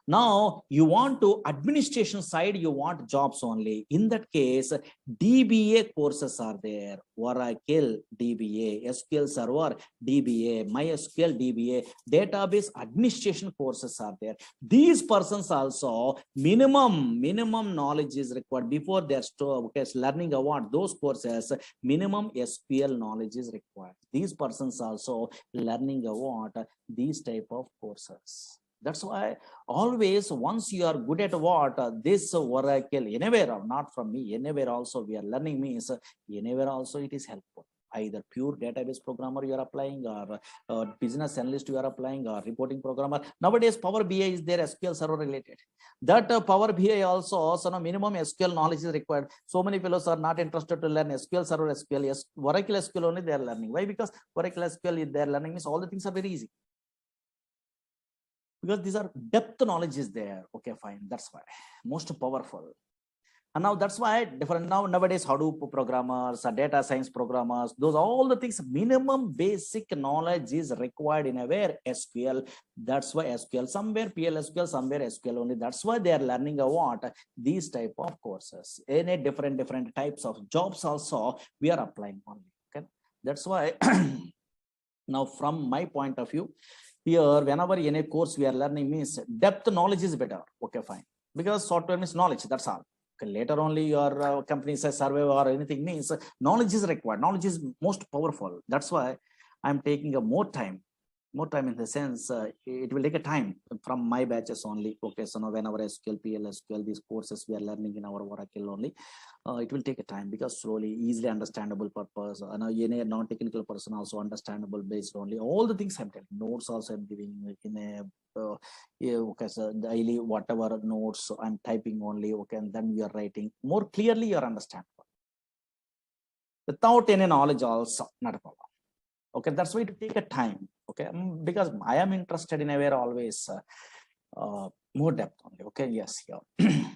Speaker 1: Now you want to administration side, you want jobs only. In that case, DBA courses are there. Oracle DBA, SQL Server DBA, MySQL DBA, database administration courses are there. These persons also minimum knowledge is required before they are learning about those courses. Minimum SQL knowledge is required. These persons also learning about these type of courses. That's why always once you are good at what this Oracle anywhere, not from me, anywhere also we are learning means anywhere also it is helpful. Either pure database programmer you are applying or business analyst you are applying or reporting programmer. Nowadays Power BI is there, SQL Server related. That Power BI also no minimum SQL knowledge is required. So many fellows are not interested to learn SQL Server, SQL, yes, Oracle SQL only they are learning. Why? Because Oracle SQL they are learning means all the things are very easy. Because these are depth knowledge is there. Okay, fine. That's why most powerful. And now that's why different nowadays Hadoop programmers, data science programmers, those all the things, minimum basic knowledge is required in a where SQL. That's why SQL, somewhere PLSQL, somewhere SQL only. That's why they are learning a what these type of courses. Any different types of jobs also we are applying only. Okay, that's why now from my point of view, here whenever in a course we are learning means depth knowledge is better. Okay, fine, because software means knowledge. That's all. Okay, later only your company says survey or anything means knowledge is required. Knowledge is most powerful. That's why I'm taking a more time in the sense it will take a time from my batches only. Okay, so now whenever SQL, PLSQL, these courses we are learning in our Oracle only, it will take a time because slowly, easily understandable purpose. Any non-technical person also understandable based only. All the things I'm telling, notes also I'm giving in a yeah, okay, so daily whatever notes I'm typing only. Okay, and then we are writing more clearly. You're understandable without any knowledge also not a problem. Okay, that's why to take a time. Okay, because I am interested in a way always more depth only. Okay, yes, yeah.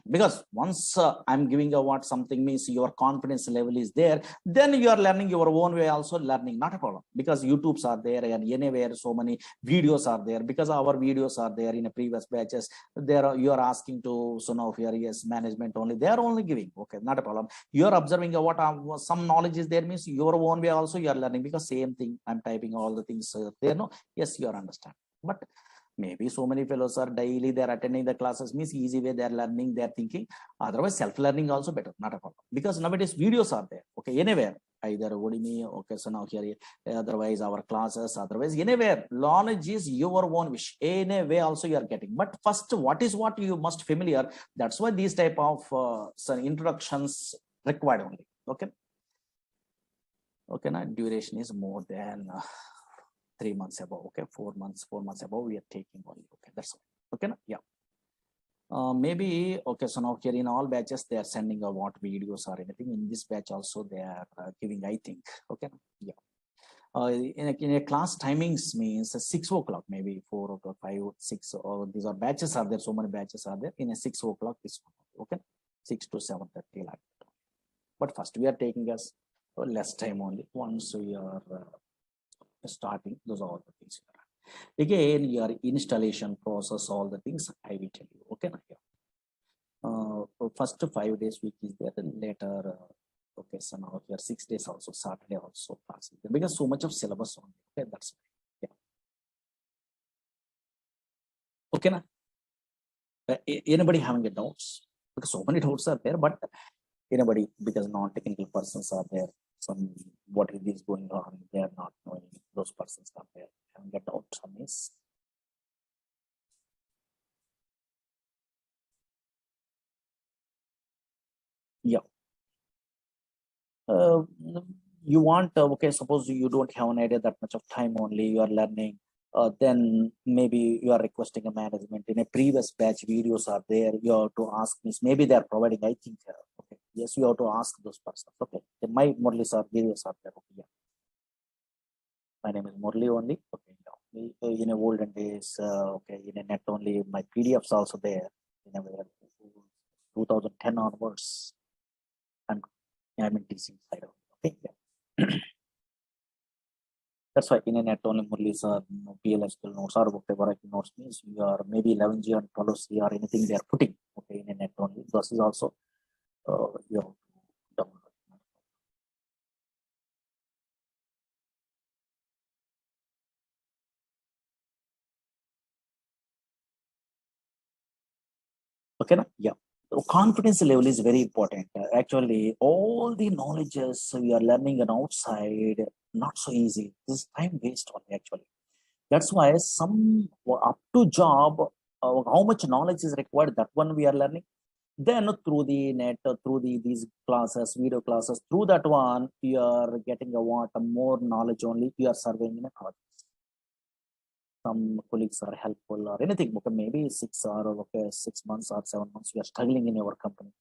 Speaker 1: Because once I'm giving a what something means your confidence level is there, then you are learning your own way also learning, not a problem, because YouTubes are there and anywhere so many videos are there, because our videos are there in a previous batches there are, you are asking to so now here yes management only, they are only giving. Okay, not a problem, you are observing what some knowledge is there means your own way also you are learning, because same thing I'm typing all the things there. No, yes, you are understand, but maybe so many fellows are daily they're attending the classes means easy way they're learning, they're thinking. Otherwise self-learning also better, not a problem, because nowadays videos are there. Okay, anywhere, either Udemy, okay, so now here otherwise our classes, otherwise anywhere knowledge is your own wish, anyway also you are getting. But first what you must familiar, that's why these type of some introductions required only. Okay, okay, now duration is more than 3 months above. Okay, 4 months above we are taking only. Okay, that's all. Okay, yeah. Maybe okay, so now here in all batches they are sending a what videos or anything. In this batch also they are giving, I think. Okay, yeah. In a class timings means 6 o'clock, maybe 4 o'clock, 5, 6, or these are batches are there, so many batches are there in a 6 o'clock this one. Okay, 6 to 7:30 like that. But first we are taking us less time only. Once we are starting, those are all the things. Again, your installation process, all the things I will tell you. Okay, first 5 days week is there, and later okay, so now here 6 days also, Saturday also class is there, because so much of syllabus on. Okay, that's yeah. Okay, na? Anybody having a doubts? Because so many doubts are there, but anybody, because non-technical persons are there, some what is going on, they are not knowing, those persons are there having a doubt on this. Yeah. Uh, you want okay, suppose you don't have an idea that much of time only you are learning, then maybe you are requesting a management in a previous batch videos are there, you have to ask means maybe they are providing, I think. Okay, yes, you have to ask those persons. Okay, then my Murali Sir videos are there. Okay, yeah. My name is Murali only. Okay, yeah. In a olden days, okay, in a net only, my PDFs also there in a 2010 onwards, and I'm in teaching side of. Okay, yeah. That's why in a net only Murali Sir, PLSQL notes or whatever I notes means you are maybe 11G and policy or anything they are putting. Okay, in a net only. This is also you have to download. Okay, na? Yeah. So confidence level is very important. Actually, all the knowledges we are learning on outside, not so easy. This is time waste only actually. That's why some up to job, how much knowledge is required, that one we are learning. Then through the net, through these classes, video classes, through that one, you are getting a what more knowledge only. You are surveying in a project. Some colleagues are helpful or anything. Okay, maybe 6 months or 7 months you are struggling in your company.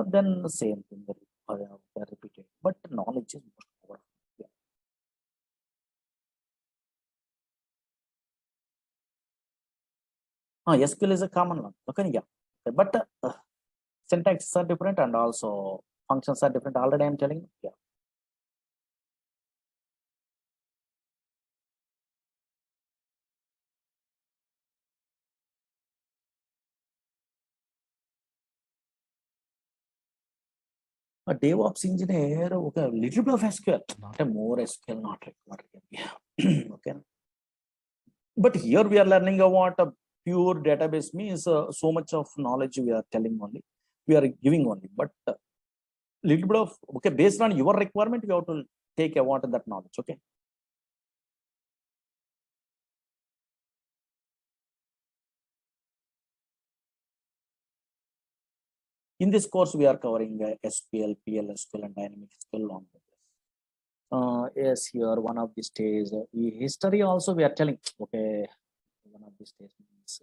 Speaker 1: Then the same thing repeated. But knowledge is most powerful. Yeah. SQL is a common one. Okay, yeah. Okay, but syntaxes are different and also functions are different. Already I'm telling you. Yeah. A DevOps engineer, okay, a little bit of SQL, not a more SQL, not required. Yeah. Okay. But here we are learning about a pure database means so much of knowledge we are telling only, we are giving only. But little bit of, okay, based on your requirement, we have to take about that knowledge. Okay. In this course, we are covering SQL, PL, SQL, and dynamic SQL along with this. Yes, here one of these days, history also we are telling. Okay, one of these days means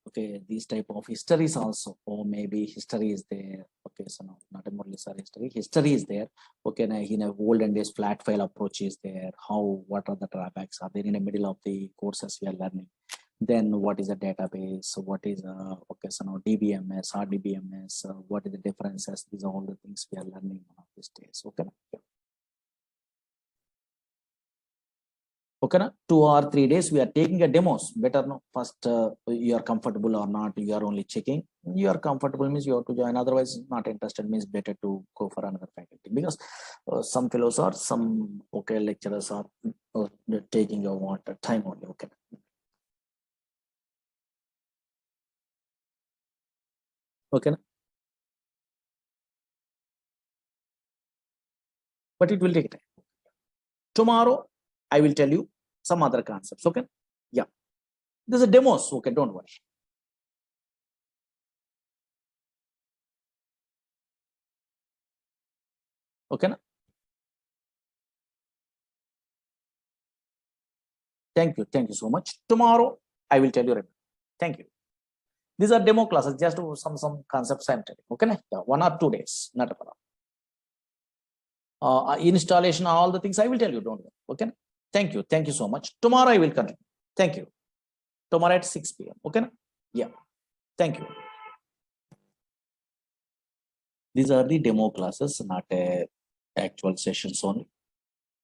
Speaker 1: okay, these type of histories also, or maybe history is there. Okay, so no, not a Murali Sir history. History is there. Okay, now in a olden days flat file approach is there. How, what are the drawbacks are there in the middle of the courses we are learning? Then what is a database? What is okay, so now DBMS, RDBMS, what is the differences? These are all the things we are learning one of these days. Okay. Okay, na? 2 or 3 days we are taking a demos. Better no. First, you are comfortable or not. You are only checking. You are comfortable means you have to join. Otherwise, not interested means better to go for another faculty, because some fellows are, some okay lecturers are taking a want time only. Okay. Okay. But it will take time. Tomorrow, I will tell you some other concepts. Okay. Yeah. There's a demos. Okay. Don't worry. Okay. Thank you. Thank you so much. Tomorrow, I will tell you. Thank you. These are demo classes, just some concepts I'm telling. Okay. Yeah, 1 or 2 days. Not a problem. Installation, all the things I will tell you. Don't worry. Okay. Thank you. Thank you so much. Tomorrow I will continue. Thank you. Tomorrow at 6 p.m. Okay. Yeah. Thank you. These are the demo classes, not actual sessions only.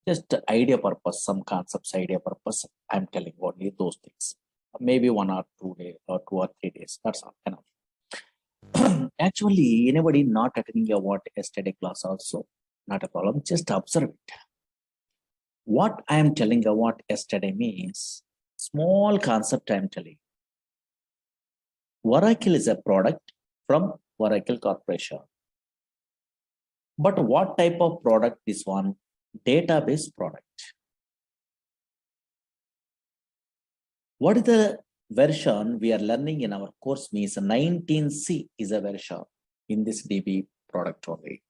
Speaker 1: Just idea purpose, some concepts, idea purpose. I'm telling only those things. Maybe 1 or 2 days or 2 or 3 days. That's all. Enough. Actually, anybody not attending your what yesterday class also, not a problem. Just observe it. What I am telling you what yesterday means, small concept I am telling. Oracle is a product from Oracle Corporation. But what type of product is one? Database product. What is the version we are learning in our course means 19C is a version in this DB product only.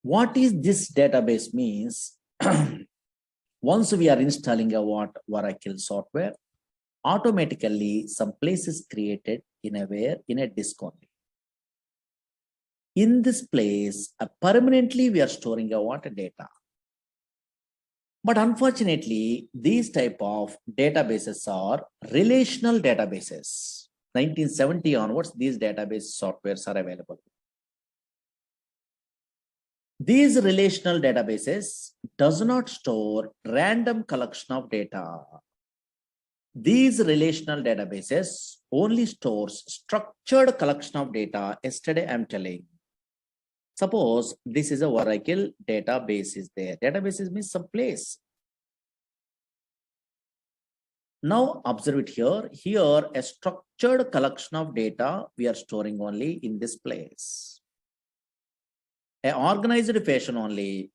Speaker 1: What is this database means? Once we are installing a what Oracle software, automatically some place is created in a disk only. In this place, permanently we are storing a what data. But unfortunately, these type of databases are relational databases. 1970 onwards, these database softwares are available. These relational databases does not store random collection of data. These relational databases only stores structured collection of data. Yesterday, I'm telling. Suppose this is a Oracle database is there. Databases means some place. Now observe it here. Here, a structured collection of data we are storing only in this place. An organized fashion only.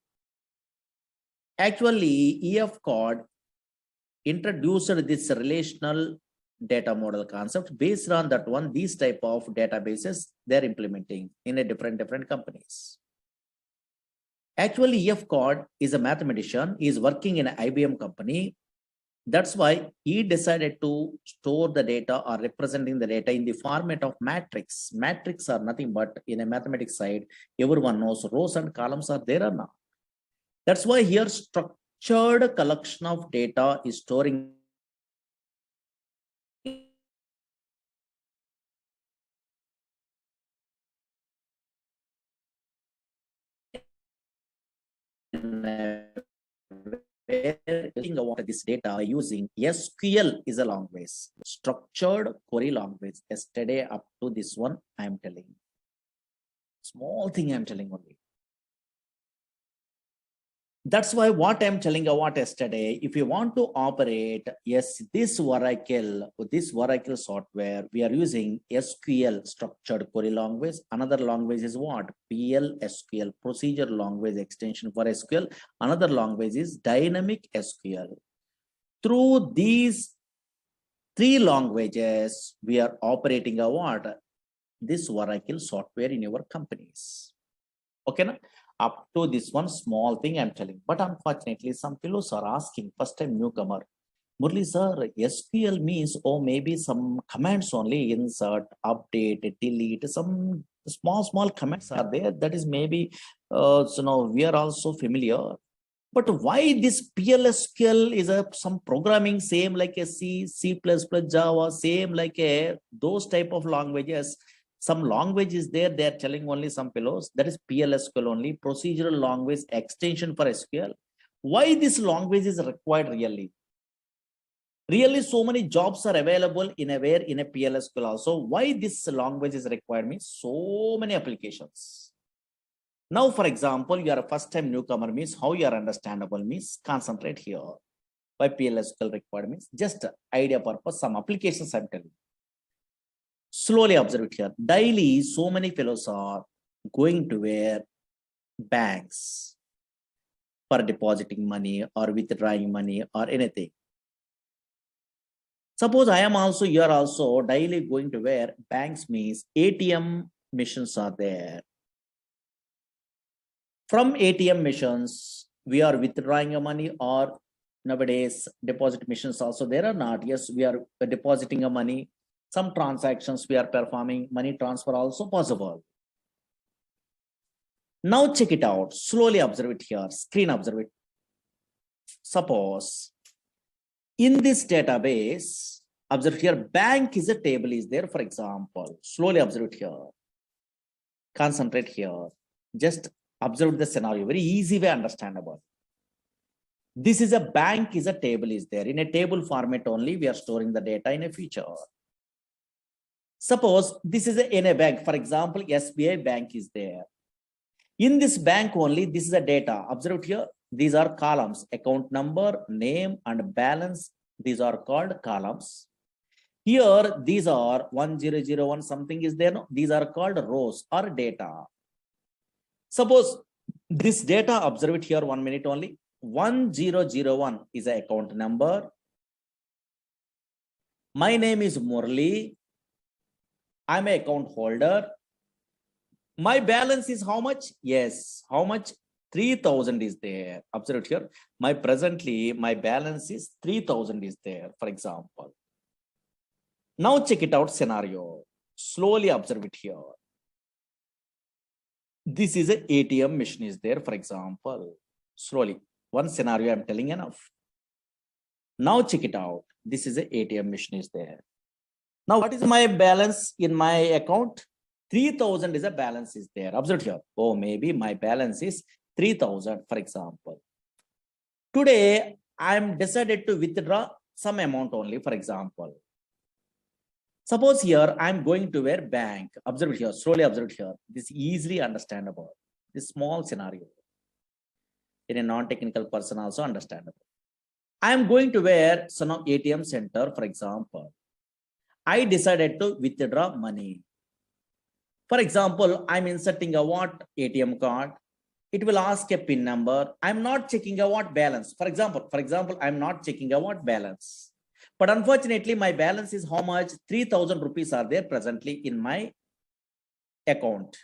Speaker 1: Actually, EF code introduced this relational data model concept. Based on that one, these type of databases they're implementing in a different companies. Actually, EF code is a mathematician. He is working in an IBM company. That's why he decided to store the data or representing the data in the format of matrix. Matrix are nothing but in a mathematics side, everyone knows rows and columns are there or not. That's why here structured collection of data is storing this data using SQL is a language, structured query language. Yesterday up to this one, I am telling. Small thing I'm telling only. That's why what I'm telling about yesterday, if you want to operate, yes, this Oracle software, we are using SQL, structured query language. Another language is what? PLSQL, procedure language extension for SQL. Another language is dynamic SQL. Through these three languages, we are operating a what? This Oracle software in your companies. Okay, na? Up to this one small thing I'm telling, but unfortunately some fellows are asking, first time newcomer, Murali Sir, SQL means, oh, maybe some commands only, insert, update, delete, some small commands are there. That is maybe, we are also familiar. But why this PLSQL is some programming same like a C++, Java, same like a those type of languages. Some language is there, they are telling only some fellows, that is PLSQL only, procedural language extension for SQL. Why this language is required really? Really, so many jobs are available in a PLSQL also. Why this language is required means so many applications. Now, for example, you are a first time newcomer means how you are understandable means concentrate here. Why PLSQL required means just idea purpose, some applications I'm telling. Slowly observe it here. Daily, so many fellows are going to where banks for depositing money or withdrawing money or anything. Suppose I am also, you are also daily going to where banks means ATM machines are there. From ATM machines, we are withdrawing money, or nowadays deposit machines also there or not. Yes, we are depositing a money. Some transactions we are performing, money transfer also possible. Now check it out. Slowly observe it here. Screen observe it. Suppose in this database, observe here, bank is a table is there, for example. Slowly observe it here. Concentrate here. Just observe the scenario. Very easy way understandable. This is a bank is a table is there. In a table format only, we are storing the data in a feature. Suppose this is in a bank, for example, SBI bank is there. In this bank only, this is a data. Observe here, these are columns, account number, name, and balance. These are called columns. Here, these are 1001, something is there. No? These are called rows or data. Suppose this data, observe it here 1 minute only. 1001 is an account number. My name is Murali. I'm an account holder. My balance is how much? Yes, how much? 3000 is there. Observe here. My balance is 3000 is there, for example. Now check it out scenario. Slowly observe it here. This is an ATM machine is there, for example. Slowly. One scenario I'm telling enough. Now check it out. This is an ATM machine is there. Now, what is my balance in my account? 3000 is a balance is there. Observe here. Oh, maybe my balance is 3000, for example. Today, I'm decided to withdraw some amount only, for example. Suppose here, I'm going to where bank. Observe here. Slowly observe here. This is easily understandable. This small scenario. In a non-technical person also understandable. I'm going to where some ATM center, for example. I decided to withdraw money. For example, I'm inserting a what ATM card. It will ask a PIN number. I'm not checking a what balance. For example, I'm not checking a what balance. But unfortunately, my balance is how much? 3000 rupees are there presently in my account.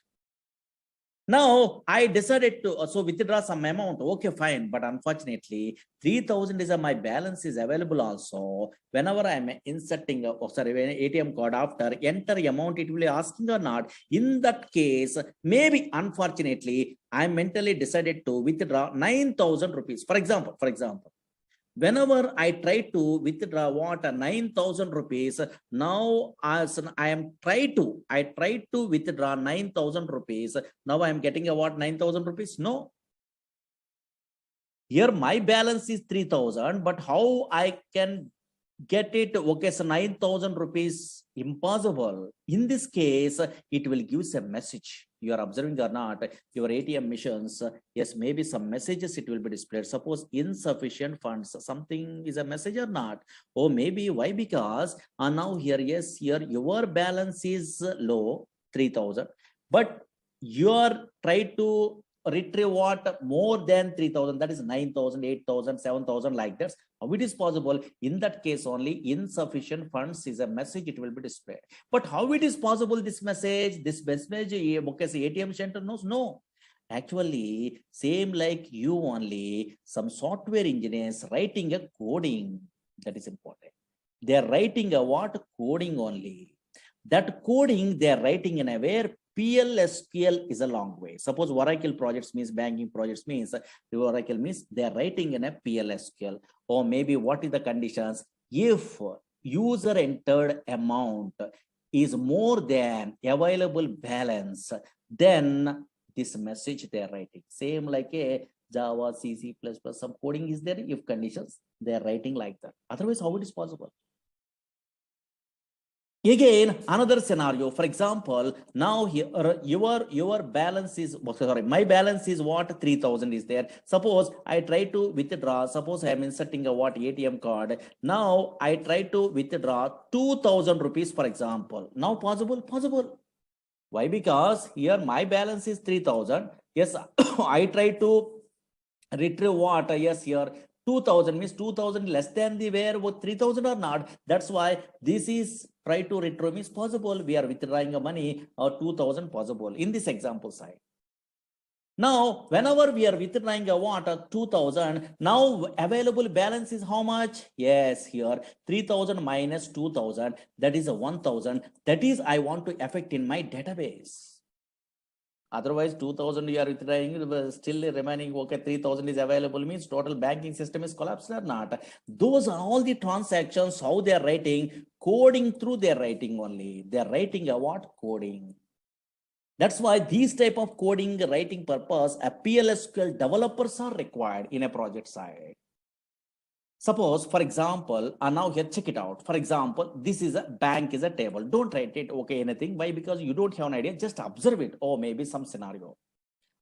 Speaker 1: Now I decided to so withdraw some amount. Okay, fine. But unfortunately, 3,000 is my balance is available also. Whenever I'm inserting when ATM card after enter amount, it will be asking or not. In that case, maybe unfortunately, I mentally decided to withdraw 9,000 rupees. For example, whenever I try to withdraw what 9,000 rupees, now as I try to withdraw 9,000 rupees. Now I am getting a what 9,000 rupees? No. Here my balance is 3,000, but how I can get it? Okay, so 9,000 rupees impossible. In this case, it will give a message. You are observing or not, your ATM machines, yes, maybe some messages it will be displayed. Suppose insufficient funds, something is a message or not. Or maybe why? Because now here, yes, here your balance is low, 3,000, but you are trying to retrieve what more than 3,000, that is 9,000, 8,000, 7,000 like that. How it is possible? In that case only insufficient funds is a message, it will be displayed. But how it is possible this message, okay, say ATM center knows? No. Actually, same like you only, some software engineers writing a coding, that is important. They are writing a what? Coding only. That coding they are writing in a where PLSQL is a long way. Suppose Oracle projects means banking projects means Oracle means they are writing in a PLSQL. Or maybe what is the conditions? If user entered amount is more than available balance, then this message they are writing. Same like a Java, C++, some coding is there. If conditions, they are writing like that. Otherwise, how it is possible? Again, another scenario. For example, now here your balance is my balance is what 3,000 is there. Suppose I try to withdraw. Suppose I am inserting a what ATM card. Now I try to withdraw 2,000 rupees, for example. Now possible. Why? Because here my balance is 3,000. Yes, I try to retrieve what? Yes, here 2,000 means 2,000 less than the where 3,000 or not. That's why this is try to retrieve is possible. We are withdrawing a money or 2,000 possible in this example side. Now, whenever we are withdrawing a what 2,000, now available balance is how much? Yes, here 3,000 minus 2,000, that is a 1,000. That is I want to affect in my database. Otherwise, 2,000 you are withdrawing, still remaining, okay, 3,000 is available means total banking system is collapsed or not. Those are all the transactions, how they are writing, coding through their writing only. They are writing a what? Coding. That's why these type of coding writing purpose, a PLSQL developers are required in a project side. Suppose, for example, now here check it out. For example, this is a bank is a table. Don't write it, okay, anything. Why? Because you don't have an idea. Just observe it. Or maybe some scenario.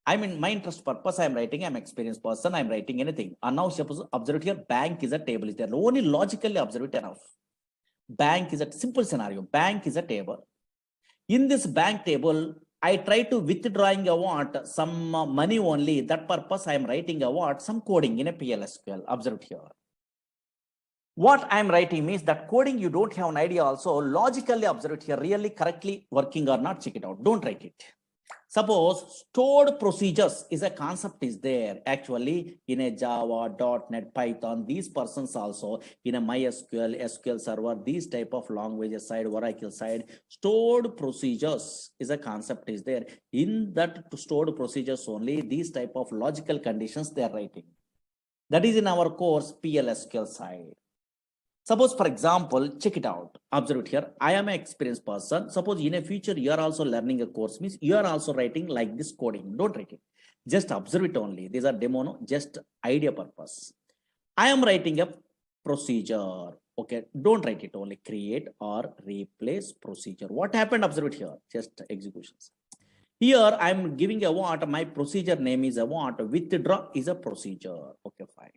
Speaker 1: I mean, my interest purpose, I'm writing, I'm experienced person, I'm writing anything. And now suppose observe it here, bank is a table. Is there only logically observe it enough. Bank is a simple scenario. Bank is a table. In this bank table, I try to withdrawing a what? Some money only. That purpose, I'm writing a what? Some coding in a PLSQL. Observe it here. What I'm writing means that coding you don't have an idea also. Logically observe it here, really correctly working or not, check it out. Don't write it. Suppose stored procedures is a concept is there actually in a Java, .NET, Python. These persons also in a MySQL, SQL Server, these type of languages side, Oracle side, stored procedures is a concept is there. In that stored procedures only, these type of logical conditions they are writing. That is in our course PLSQL side. Suppose, for example, check it out. Observe it here. I am an experienced person. Suppose in a future, you are also learning a course, means you are also writing like this coding. Don't write it. Just observe it only. These are demo, no? Just idea purpose. I am writing a procedure. Okay, don't write it only. Create or replace procedure. What happened? Observe it here. Just executions. Here, I'm giving a what? My procedure name is a what? Withdraw is a procedure. Okay, fine.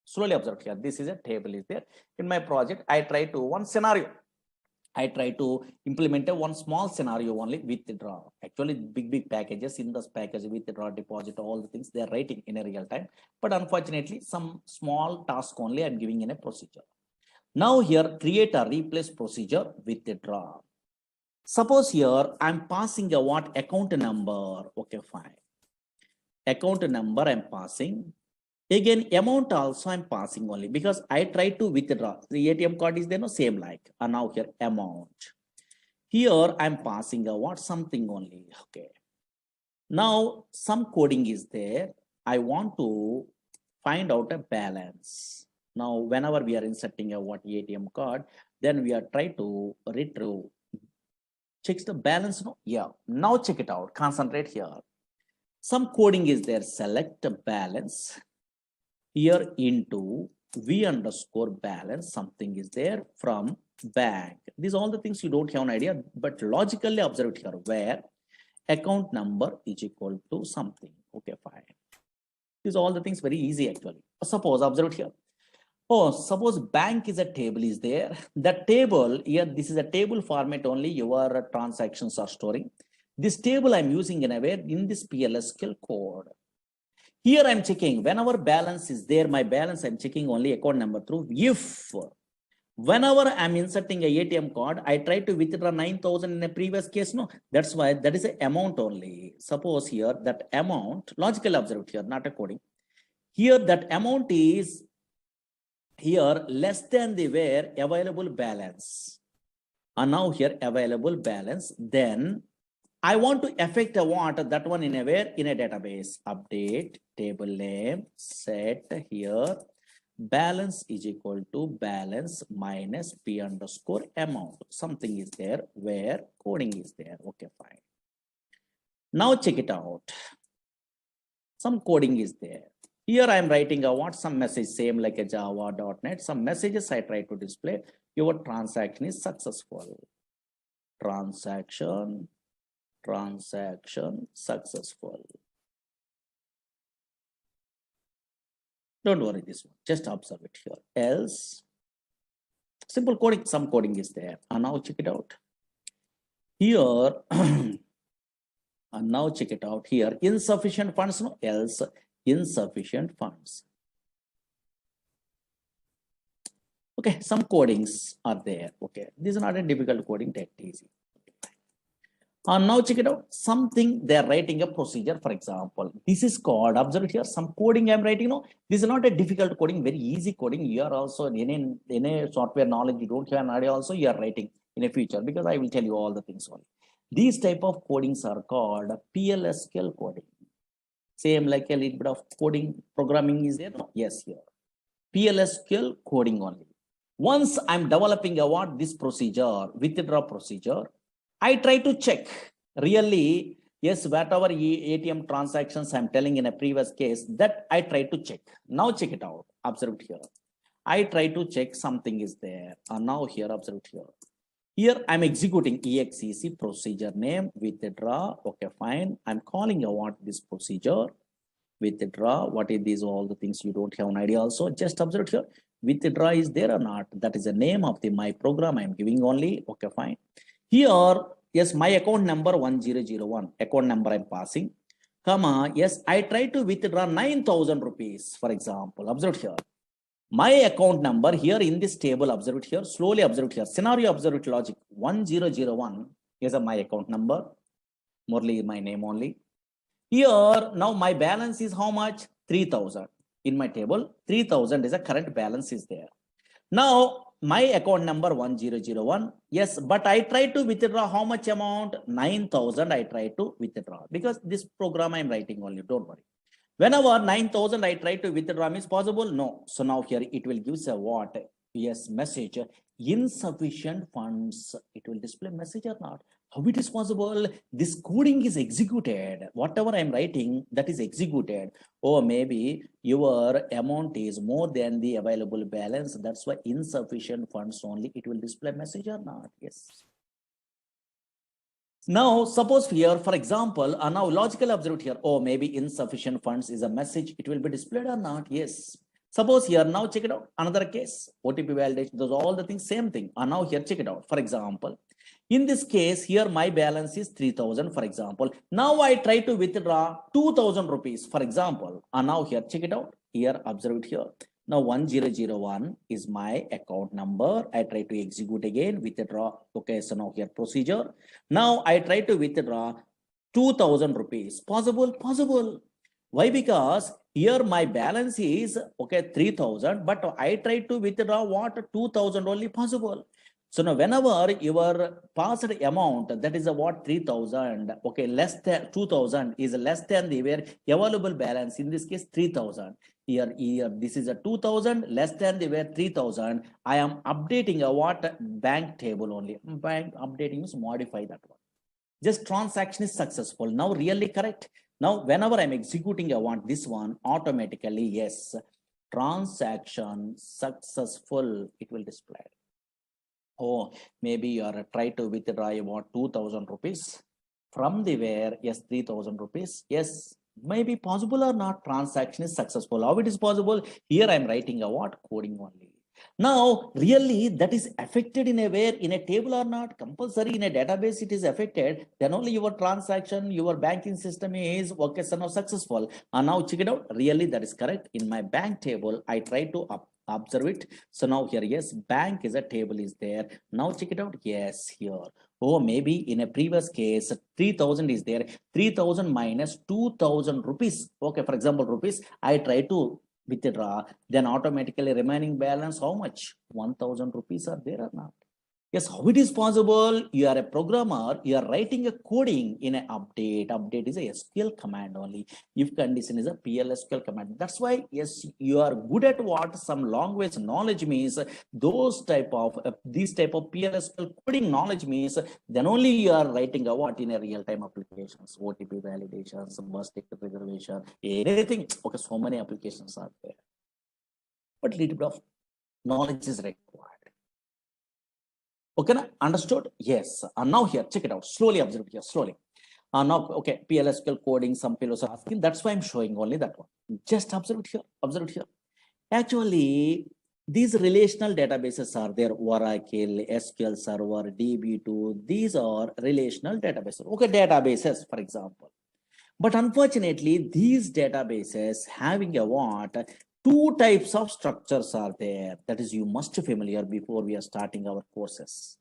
Speaker 1: Slowly observe here. This is a table is there. In my project, I try to one scenario. I try to implement a one small scenario only withdraw. Actually, big packages in this package, withdraw, deposit, all the things they are writing in a real time. But unfortunately, some small task only I'm giving in a procedure. Now here, create a replace procedure withdraw. Suppose here I'm passing a what account number. Okay, fine. account number I'm passing. Again, amount also I'm passing only because I try to withdraw. The ATM card is there, no same like. And now here amount. Here I'm passing a what something only. Okay. Now some coding is there. I want to find out a balance. Now, whenever we are inserting a what ATM card, then we are trying to retrieve. Checks the balance. No, yeah. Now check it out. Concentrate here. Some coding is there. Select a balance. Here into V underscore balance, something is there from bank. These are all the things you don't have an idea, but logically observe here where account number is equal to something. Okay, fine. These are all the things very easy actually. Suppose observe here. Oh, suppose bank is a table is there. That table here, this is a table format only. Your transactions are storing. This table I'm using in a way in this PLSQL code. Here I'm checking whenever balance is there, my balance I'm checking only account number through. If whenever I'm inserting a ATM card, I try to withdraw 9,000 in a previous case. No, that's why that is an amount only. Suppose here that amount, logically observed here, not a coding. Here that amount is here less than the where available balance. And now here available balance, then I want to affect a what that one in a where in a database. Update table name, set here balance is equal to balance minus P underscore amount. Something is there where coding is there. Okay, fine. Now check it out. Some coding is there. Here I am writing a what some message same like a java.net. Some messages I try to display. Your transaction is successful. Transaction successful. Don't worry this one, just observe it here. Else, simple coding, some coding is there. And now check it out. Here, and now check it out here. Insufficient funds, no, else insufficient funds. Okay, some codings are there. Okay, this is not a difficult coding, take it easy. Now check it out. Something they are writing a procedure, for example. This is called, observe here, some coding I'm writing. No, this is not a difficult coding, very easy coding. You are also in a software knowledge, you don't have an idea also, you are writing in a future because I will tell you all the things only. These type of codings are called PLSQL coding. Same like a little bit of coding programming is there. No? Yes, here. PLSQL coding only. Once I'm developing a what this procedure, withdraw procedure, I try to check really, yes, whatever ATM transactions I'm telling in a previous case that I try to check. Now check it out. Observe here. I try to check something is there. And now here, observe here. Here I'm executing exec procedure name withdraw. Okay, fine. I'm calling a what this procedure withdraw. What is these all the things you don't have an idea also. Just observe here. Withdraw is there or not? That is the name of the my program I'm giving only. Okay, fine. Here, yes, my account number 1001, account number I'm passing, comma, yes, I try to withdraw 9,000 rupees, for example. Observe here. My account number here in this table, observe it here, slowly observe it here. Scenario, observe it logic. 1001 is my account number. Murali is my name only. Here, now my balance is how much? 3,000. In my table, 3,000 is a current balance is there. Now, my account number 1001, yes, but I try to withdraw how much amount? 9,000 I try to withdraw because this program I'm writing only, don't worry. Whenever 9,000 I try to withdraw means possible? No. So now here it will give a what? Yes, message, insufficient funds. It will display message or not. How it is possible? This coding is executed. Whatever I'm writing, that is executed. Or maybe your amount is more than the available balance. That's why insufficient funds only. It will display message or not. Yes. Now, suppose here, for example, now logical observe here. Oh, maybe insufficient funds is a message. It will be displayed or not? Yes. Suppose here, now check it out. Another case, OTP validation, those all the things, same thing. And now here, check it out. For example, in this case, here my balance is 3,000, for example. Now I try to withdraw 2,000 rupees, for example. And now here, check it out. Here, observe it here. Now 1001 is my account number. I try to execute again, withdraw. Okay, so now here procedure. Now I try to withdraw 2,000 rupees. Possible, possible. Why? Because here my balance is okay 3,000, but I try to withdraw what 2,000 only possible. So now whenever your passed amount, that is a what 3,000, okay, less than 2,000 is less than the where available balance, in this case 3,000. Here this is a 2,000 less than the where 3,000. I am updating a what bank table only. Bank updating means modify that one. Just transaction is successful. Now really correct. Now whenever I'm executing, I want this one automatically, yes, transaction successful, it will display. Oh, maybe you are trying to withdraw about 2,000 rupees from the where, yes, 3,000 rupees, yes, maybe possible or not, transaction is successful. How it is possible? Here I'm writing a what coding only. Now really that is affected in a where, in a table or not, compulsory in a database it is affected, then only your transaction, your banking system is okay, so now successful. And now check it out, really that is correct. In my bank table I try to observe it. So now here, yes, bank is a table is there. Now check it out, yes, here. Oh, maybe in a previous case 3,000 is there, 3,000 minus 2,000 rupees, okay, for example rupees, I try to withdraw, then automatically remaining balance how much, 1,000 rupees are there or not? Yes, how it is possible? You are a programmer, you are writing a coding in an update. Update is a SQL command only. If condition is a PLSQL command. That's why, yes, you are good at what some language knowledge means. Those type of this type of PLSQL coding knowledge means, then only you are writing a what in a real-time applications, OTP validations, bus ticket reservation, anything. Okay, so many applications are there. But little bit of knowledge is required. Okay, understood? Yes. And now here, check it out. Slowly observe here, slowly. Now, okay, PLSQL coding, some fellows are asking. That's why I'm showing only that one. Just observe it here. Observe it here. Actually, these relational databases are there. Oracle, SQL Server, DB2. These are relational databases. Okay, databases, for example. But unfortunately, these databases having a what? Two types of structures are there. That is, you must be familiar before we are starting our courses.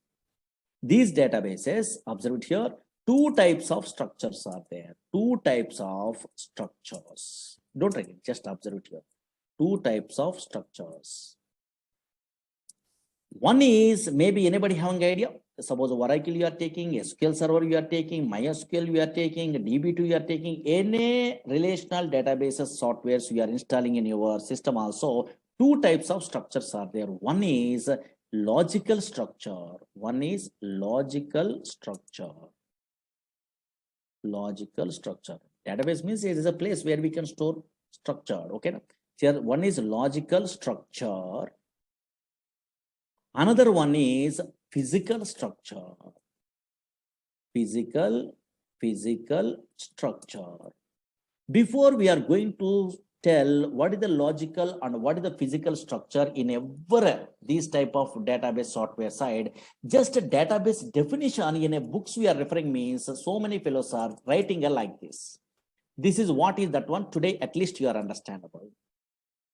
Speaker 1: These databases, observe it here, two types of structures are there. Two types of structures. Don't write it, just observe it here. Two types of structures. One is, maybe anybody having idea? Suppose Oracle you are taking, SQL Server you are taking, MySQL you are taking, DB2 you are taking, any relational databases softwares you are installing in your system also, two types of structures are there. One is logical structure. One is logical structure. Logical structure. Database means it is a place where we can store structure. Okay. Here one is logical structure. Another one is physical structure. Physical structure. Before we are going to tell what is the logical and what is the physical structure in every these type of database software side, just a database definition in a books we are referring means so many fellows are writing a like this. This is what is that one. Today at least you are understandable.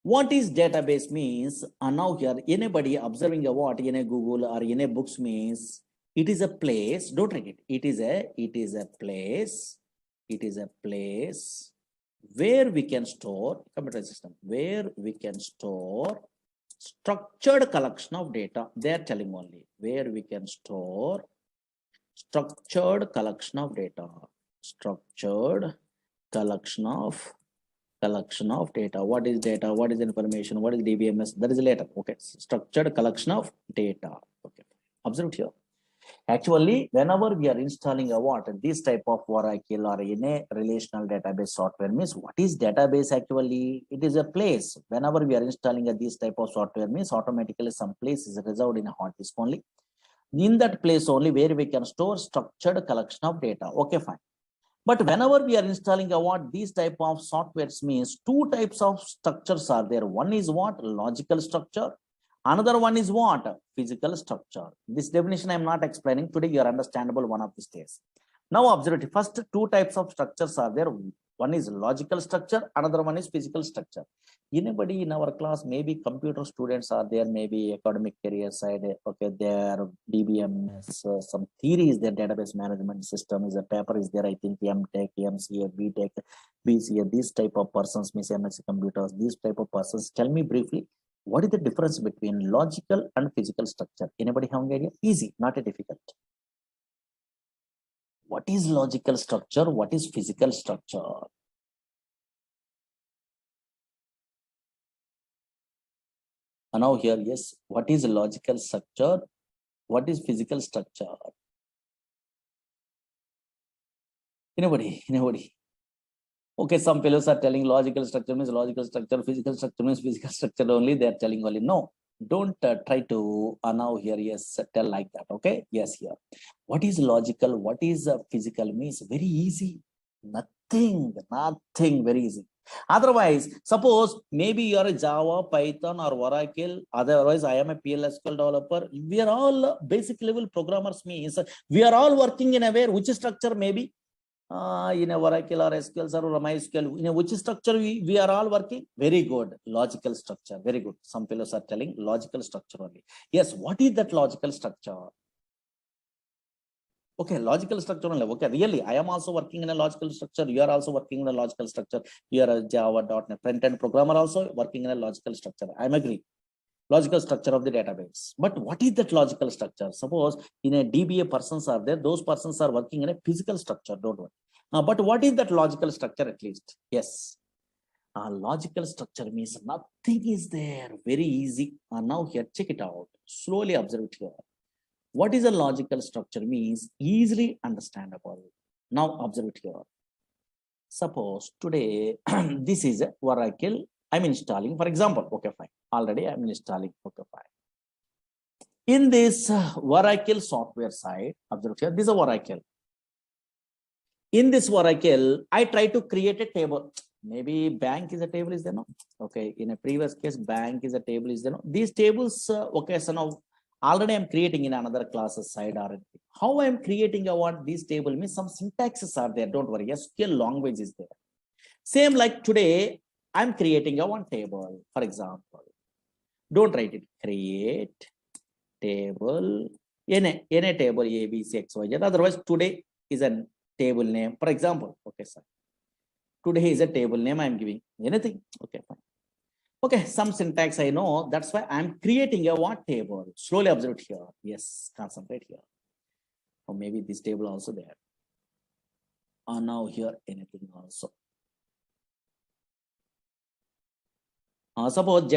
Speaker 1: What is database means, and now here anybody observing a what in a Google or in a books means it is a place. Don't read it. It is a place. It is a place where we can store computer system, where we can store structured collection of data. They are telling only where we can store structured collection of data. Structured collection of data. What is data? What is information? What is DBMS? That is later. Okay. Structured collection of data. Okay. Observe here. Actually, whenever we are installing a what, this type of Oracle or in a relational database software means what is database actually? It is a place. Whenever we are installing this type of software means automatically some place is reserved in a hard disk only. In that place only where we can store structured collection of data. Okay, fine. But whenever we are installing a what, these type of softwares means two types of structures are there. One is what? Logical structure. Another one is what? Physical structure. This definition I am not explaining. Today you are understandable one of these days. Now observe it. First two types of structures are there. One is logical structure, another one is physical structure. Anybody in our class, maybe computer students are there, maybe academic career side, okay, their DBMS, some theories, their database management system is a paper is there, I think MTech, MCA, BTech, BCA, these type of persons, Miss MSc computers, these type of persons. Tell me briefly, what is the difference between logical and physical structure? Anybody have an idea? Easy, not a difficult. What is logical structure? What is physical structure? And now here, yes, what is logical structure? What is physical structure? Anybody? Okay, some fellows are telling logical structure means logical structure, physical structure means physical structure only. They are telling only. No, don't try to now here, yes, tell like that. Okay, yes, here. What is logical? What is physical means very easy. Nothing, very easy. Otherwise, suppose maybe you are a Java, Python, or Oracle. Otherwise, I am a PLSQL developer. We are all basic level programmers. Means we are all working in a way. Which structure maybe? In a Oracle or SQL Server or MySQL, in a which structure we are all working? Very good. Logical structure. Very good. Some fellows are telling logical structure only. Yes, what is that logical structure? Okay, logical structure only. Okay, really, I am also working in a logical structure. You are also working in a logical structure. You are a Java.NET front-end programmer also working in a logical structure. I am agree. Logical structure of the database. But what is that logical structure? Suppose in a DBA persons are there, those persons are working in a physical structure, don't worry. But what is that logical structure at least? Yes. Logical structure means nothing is there. Very easy. Now here, check it out. Slowly observe it here. What is a logical structure means easily understandable. Now observe it here. Suppose today, this is a Oracle. I'm installing, for example, okay, fine. Already I'm installing, okay, fine. In this Oracle software side, observe here, this is a Oracle. In this Oracle, I try to create a table. Maybe bank is a table, is there no? Okay, in a previous case, bank is a table, is there no? These tables, okay, so now already I'm creating in another classes side already. How I'm creating what this table means some syntaxes are there, don't worry. SQL language is there. Same like today, I'm creating a one table, for example. Don't write it. Create table in a table A, B, C, X, Y, Z. Otherwise, today is a table name. For example, okay, sir. Today is a table name I'm giving. Anything? Okay, fine. Okay, some syntax I know. That's why I'm creating a what table. Slowly observe it here. Yes, concentrate here. Or maybe this table also there. Now here anything also. Suppose Z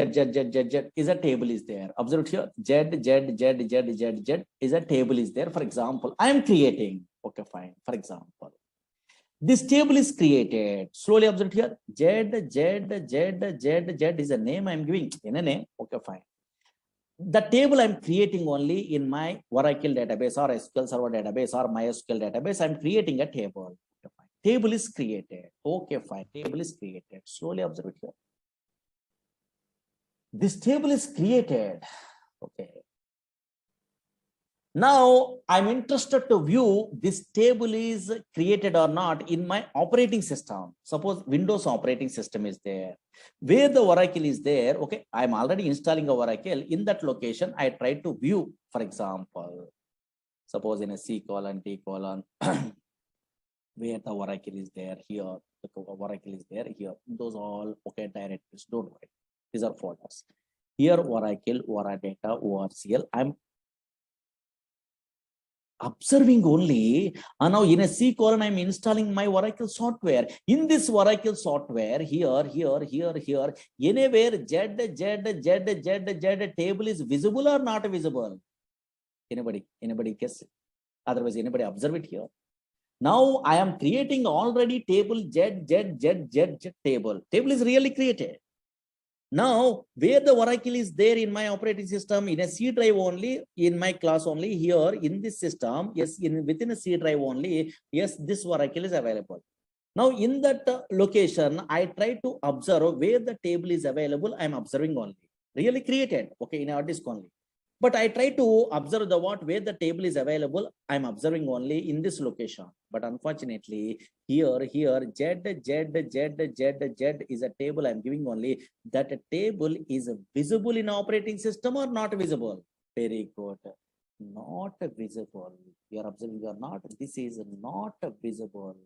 Speaker 1: is a table is there. Observe here. Z is a table is there. For example, I am creating. Okay, fine. For example, this table is created. Slowly observe here. Z is a name I am giving in a name. Okay, fine. The table I'm creating only in my Oracle database or SQL Server database or MySQL database. I'm creating a table. Okay, fine. Table is created. Okay, fine. Table is created. Slowly observe it here. This table is created. Okay. Now I'm interested to view this table is created or not in my operating system. Suppose Windows operating system is there. Where the Oracle is there, okay, I'm already installing a Oracle. In that location, I try to view, for example, suppose in a C colon, D colon, where the Oracle is there, here, the Oracle is there, here. Those all, okay, directories, don't worry. These are folders. Here, Oracle, Oradata, ORCL. I'm observing only. Now in a C colon, I'm installing my Oracle software. In this Oracle software, here, anywhere Z table is visible or not visible? Anybody guess it? Otherwise, anybody observe it here? Now I am creating already table Z table. Table is really created. Now, where the Oracle is there in my operating system, in a C drive only, in my class only, here in this system, yes, within a C drive only, yes, this Oracle is available. Now, in that location, I try to observe where the table is available. I'm observing only. Really created, okay, in our disk only. But I try to observe the where the table is available. I'm observing only in this location. But unfortunately, here, Z is a table I'm giving only. That table is visible in operating system or not visible? Very good. Not visible. You are observing, you are not. This is not visible.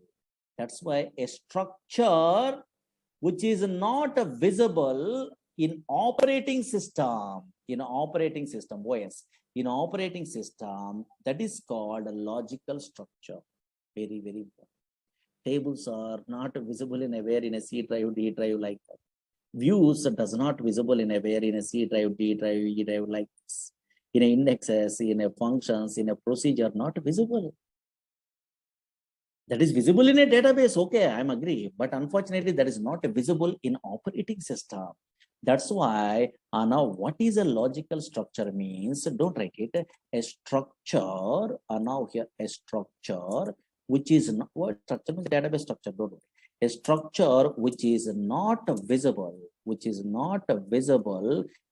Speaker 1: That's why a structure which is not visible in operating system, OS, in operating system, that is called a logical structure. Very, very important. Tables are not visible in a where in a C drive, D drive like that. Views does not visible in a where in a C drive, D drive, E drive like this. In a indexes, in a functions, in a procedure, not visible. That is visible in a database, okay, I'm agree, but unfortunately that is not visible in operating system. That's why now what is a logical structure means, don't write it, a structure, now here a structure which is not, what structure means database structure, don't worry. A structure which is not visible,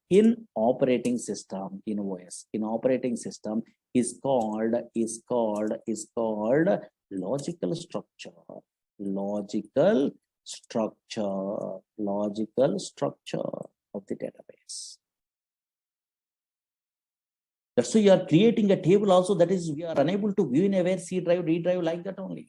Speaker 1: in operating system, in OS, in operating system is called logical structure, logical structure of the database. That's why you are creating a table also, that is we are unable to view in a where C drive, D drive like that only.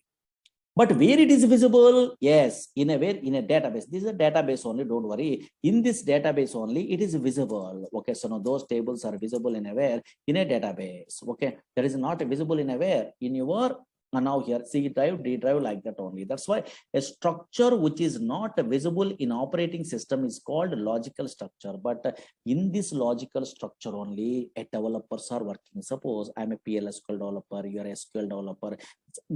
Speaker 1: But where it is visible, yes, in a database. This is a database only, don't worry. In this database only, it is visible. Okay, so now those tables are visible in a where in a database. Okay, that is not visible in a where in your now here C drive, D drive like that only. That's why a structure which is not visible in operating system is called logical structure. But in this logical structure only, developers are working. Suppose I'm a PLSQL developer, you are a SQL developer,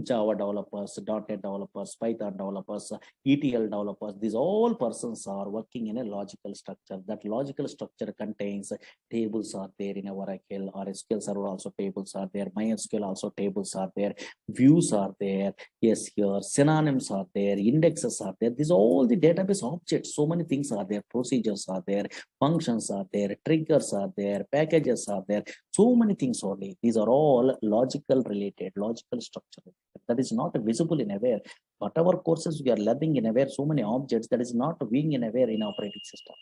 Speaker 1: Java developers, .NET developers, Python developers, ETL developers. These all persons are working in a logical structure. That logical structure contains tables are there in a Oracle or SQL Server also tables are there. MySQL also tables are there. Views are there. Yes, here synonyms are there. Indexes are there. These are all the database objects. So many things are there. Procedures are there. Functions are there. Triggers are there. Packages are there. So many things only. These are all logical related, logical structure. That is not visible in aware. Whatever courses we are learning in aware, so many objects that is not being in aware in operating system.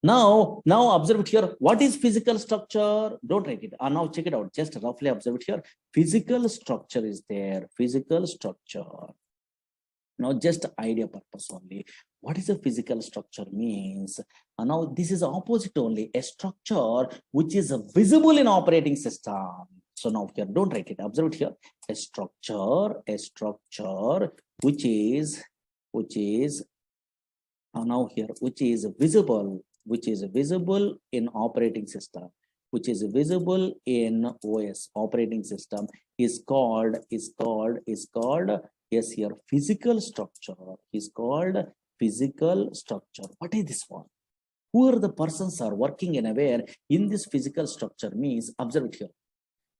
Speaker 1: Now observe it here. What is physical structure? Don't write it. Now check it out. Just roughly observe it here. Physical structure is there. Physical structure. Now just idea purpose only. What is a physical structure means? Now this is opposite only. A structure which is visible in operating system. So now here, don't write it. Observe it here. A structure which is now here, which is visible in operating system, which is visible in OS operating system is called yes here physical structure is called physical structure. What is this one? Who are the persons are working in aware in this physical structure means? Observe it here.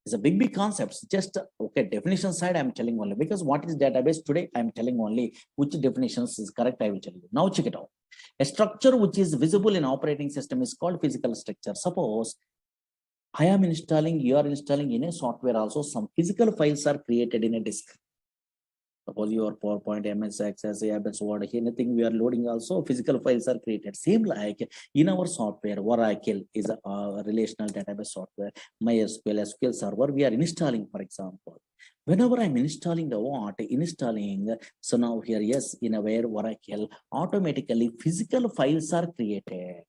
Speaker 1: It's a big concepts. Just okay, definition side I'm telling only, because what is database today I'm telling only which definitions is correct I will tell you. Now check it out. A structure which is visible in operating system is called physical structure. Suppose I am installing, you are installing in a software also, some physical files are created in a disk. Suppose your PowerPoint, MS Access, ABS, Word, anything we are loading also, physical files are created. Same like in our software, Oracle is a relational database software. MySQL, SQL Server, we are installing, for example. Whenever I'm installing the what, so now here, yes, in aware Oracle, automatically physical files are created.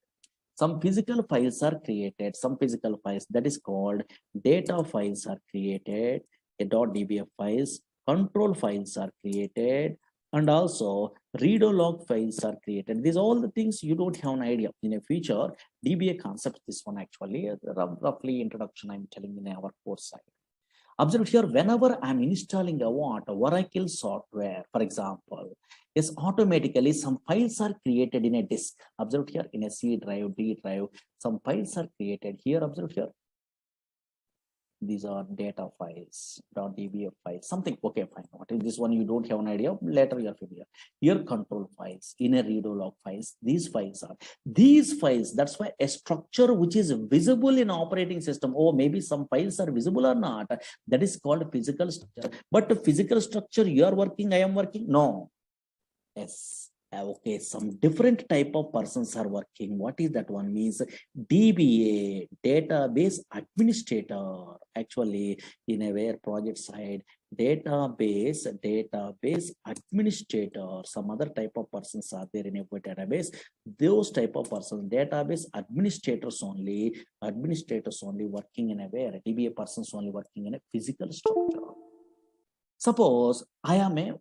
Speaker 1: Some physical files are created, some physical files that is called data files are created, a .dbf files, control files are created, and also read or log files are created. These all the things you don't have an idea. In a future, DBA concept, this one actually, roughly introduction I'm telling in our course side. Observe here, whenever I'm installing a Oracle software, for example, yes, automatically some files are created in a disk. Observe here in a C drive, D drive, some files are created here. Observe here. These are data files, .dbf files, something. Okay, fine. What is this one? You don't have an idea. Later you are familiar. Here control files, inner redo log files. These files are these files. That's why a structure which is visible in operating system. Oh, maybe some files are visible or not. That is called physical structure. But the physical structure you are working, I am working. No. Yes. Okay, some different type of persons are working. What is that one? Means DBA, database administrator. Actually, in a where project side, database administrator. Some other type of persons are there in a database. Those type of persons, database administrators only working in a where DBA persons only working in a physical structure. Suppose I am a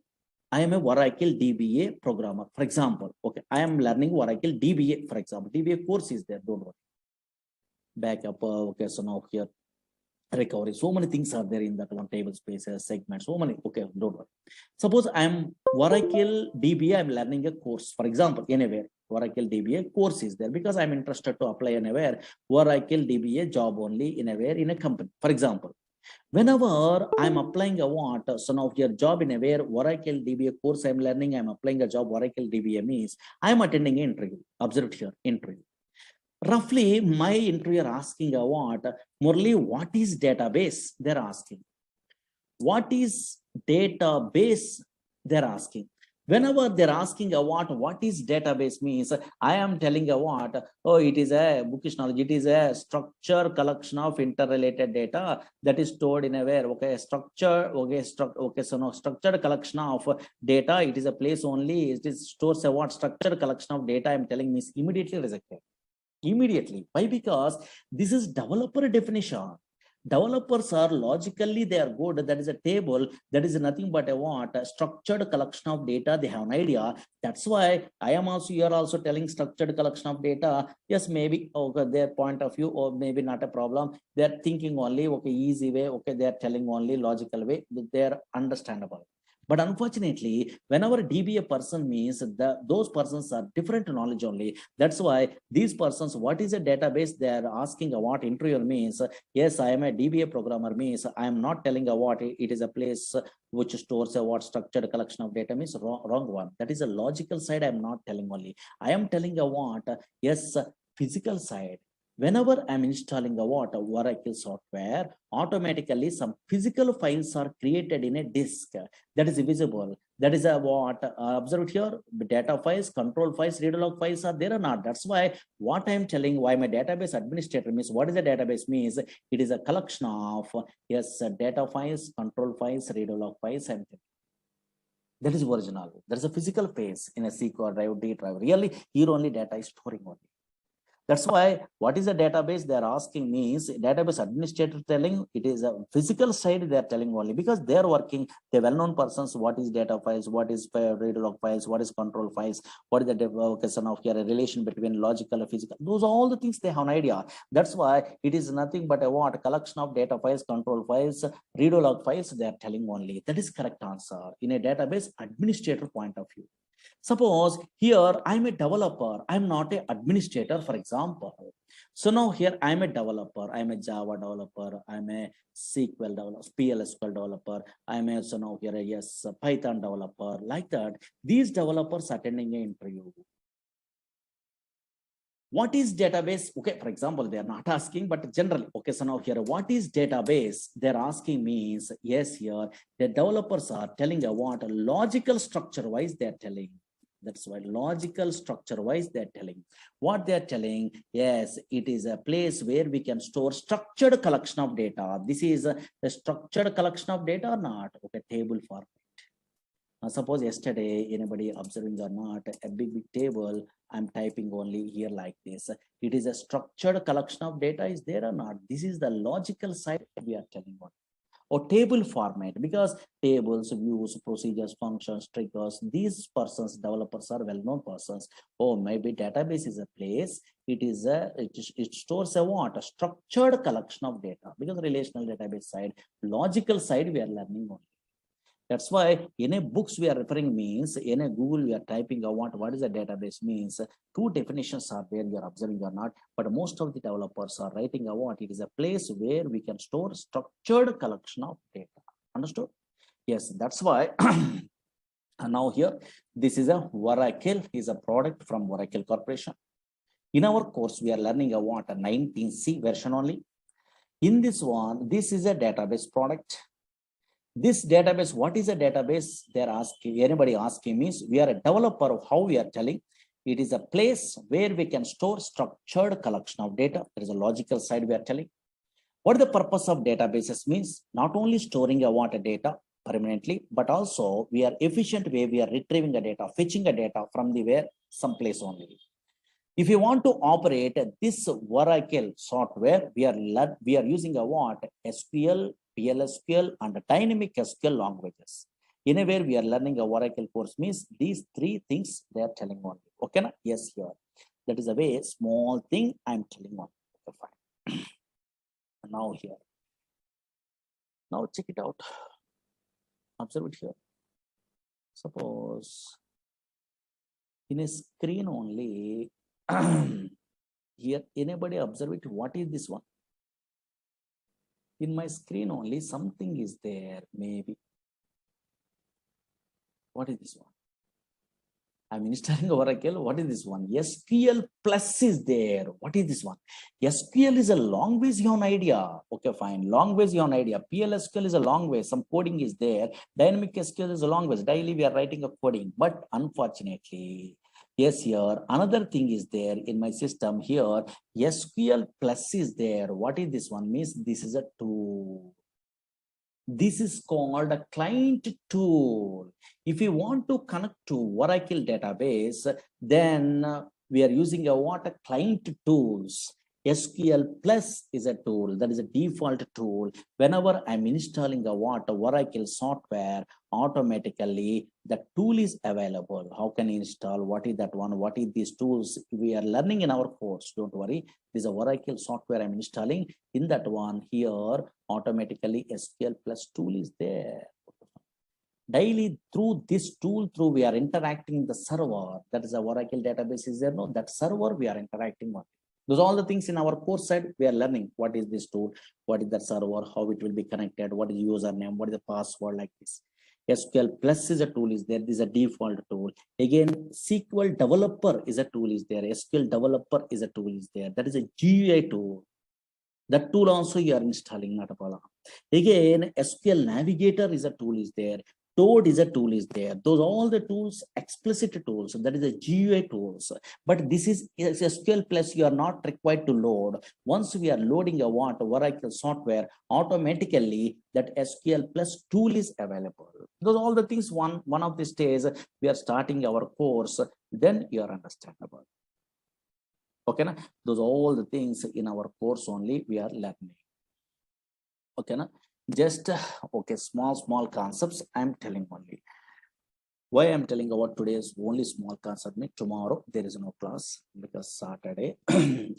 Speaker 1: Oracle DBA programmer, for example. Okay, I am learning Oracle DBA, for example. DBA course is there, don't worry. Backup, okay, so now here, recovery, so many things are there in that one, table spaces, segments, so many, okay, don't worry. Suppose I am Oracle DBA, I'm learning a course, for example, anywhere. Oracle DBA course is there because I'm interested to apply anywhere. Oracle DBA job only anywhere in a company, for example. Whenever I'm applying a what, so now your job in a where Oracle DBA course I'm learning, I'm applying a job Oracle DBA means I'm attending an interview. Observe here, interview. Roughly, my interviewer asking a what, Murali, what is database? They're asking. What is database? They're asking. Whenever they're asking a what is database means, I am telling a what, oh, it is a bookish knowledge, it is a structure collection of interrelated data that is stored in a where, okay, structure, okay, so no, structured collection of data, it is a place only, it is stores a what, structured collection of data, I'm telling means immediately rejected. Immediately. Why? Because this is developer definition. Developers are logically they are good. That is a table that is nothing but a what, a structured collection of data. They have an idea. That's why I am also, you are also telling structured collection of data. Yes, maybe okay, their point of view, or maybe not a problem. They are thinking only okay, easy way. Okay, they are telling only logical way. They are understandable. But unfortunately, whenever DBA person means those persons are different knowledge only. That's why these persons, what is a database? They are asking what interviewer means. Yes, I am a DBA programmer means I am not telling what it is a place which stores a what structured collection of data means wrong one. That is a logical side. I am not telling only. I am telling a what, yes, physical side. Whenever I'm installing a what, a Oracle software, automatically some physical files are created in a disk that is visible. That is a what, observe here, data files, control files, read log files are there or not. That's why what I'm telling, why my database administrator means, what is a database means, it is a collection of, yes, data files, control files, read log files, and that is original. There is a physical phase in a SQL drive, D drive. Really, here only data is storing only. That's why what is a database they're asking means database administrator telling it is a physical side they're telling only because they're working, the well-known persons, what is data files, what is read log files, what is control files, what is the question of here, a relation between logical and physical. Those are all the things they have an idea. That's why it is nothing but a what, collection of data files, control files, read log files they're telling only. That is correct answer in a database administrator point of view. Suppose here I'm a developer, I'm not an administrator, for example. So now here I'm a developer, I'm a Java developer, I'm a SQL developer, PLSQL developer, I'm a, so now here, yes, a Python developer, like that. These developers attending an interview. What is database? Okay, for example, they are not asking, but generally, okay, so now here, what is database? They're asking means, yes, here, the developers are telling a what, a logical structure wise, they're telling. That's why logical structure wise, they're telling. What they're telling, yes, it is a place where we can store structured collection of data. This is a structured collection of data or not? Okay, table format. Suppose yesterday, anybody observing or not, a big table, I'm typing only here like this. It is a structured collection of data is there or not? This is the logical side we are telling about. Or table format, because tables, views, procedures, functions, triggers, these persons, developers are well-known persons. Oh, maybe database is a place, it stores a what? A structured collection of data, because relational database side, logical side we are learning only. That's why in a books we are referring means in a Google we are typing what is a database means. Two definitions are there, you are observing or not, but most of the developers are writing what it is a place where we can store structured collection of data. Understood? Yes, that's why now here this is a Oracle is a product from Oracle Corporation. In our course we are learning what a 19C version only. In this one, this is a database product. This database, what is a database? They're asking, anybody asking means we are a developer of how we are telling. It is a place where we can store structured collection of data. There is a logical side we are telling. What the purpose of databases means? Not only storing a data permanently, but also we are efficient way we are retrieving the data, fetching the data from the where some place only. If you want to operate this Oracle software, we are using SQL, PLSQL, and dynamic SQL languages. Anywhere we are learning a Oracle course means these three things they are telling only. Okay, yes, here. That is a very small thing I'm telling on. Okay, fine. Now here. Now check it out. Observe it here. Suppose in a screen only. Here, anybody observe it? What is this one? In my screen only, something is there, maybe. What is this one? I'm installing Oracle. What is this one? SQL Plus is there. What is this one? SQL is a long ways you have an idea. Okay, fine. Long ways you have an idea. PLSQL is a long way. Some coding is there. Dynamic SQL is a long ways. Daily we are writing a coding. But unfortunately, yes, here another thing is there in my system here. SQL Plus is there. What is this one? Means this is a tool. This is called a client tool. If you want to connect to Oracle database, then we are using a client tools. SQL Plus is a tool that is a default tool. Whenever I'm installing a Oracle software, automatically the tool is available. How can you install? What is that one? What is these tools? We are learning in our course. Don't worry. This is a Oracle software I'm installing. In that one here, automatically SQL Plus tool is there. Daily through this tool, we are interacting the server. That is a Oracle database is there. No, that server we are interacting on. Those are all the things in our course side we are learning. What is this tool? What is that server? How it will be connected? What is username? What is the password like this? SQL Plus is a tool is there. This is a default tool. Again, SQL Developer is a tool is there. SQL Developer is a tool is there. That is a GUI tool. That tool also you are installing, not a problem. Again, SQL Navigator is a tool is there. Toad is a tool is there. Those all the tools, explicit tools. That is a GUI tools. But this is SQL Plus. You are not required to load. Once we are loading a Oracle software, automatically that SQL Plus tool is available. Those all the things. One of these days we are starting our course. Then you are understandable. Okay, na? Those all the things in our course only we are learning. Okay, na? Just okay, small concepts I'm telling only. Why I'm telling about today's only small concept? Tomorrow there is no class because Saturday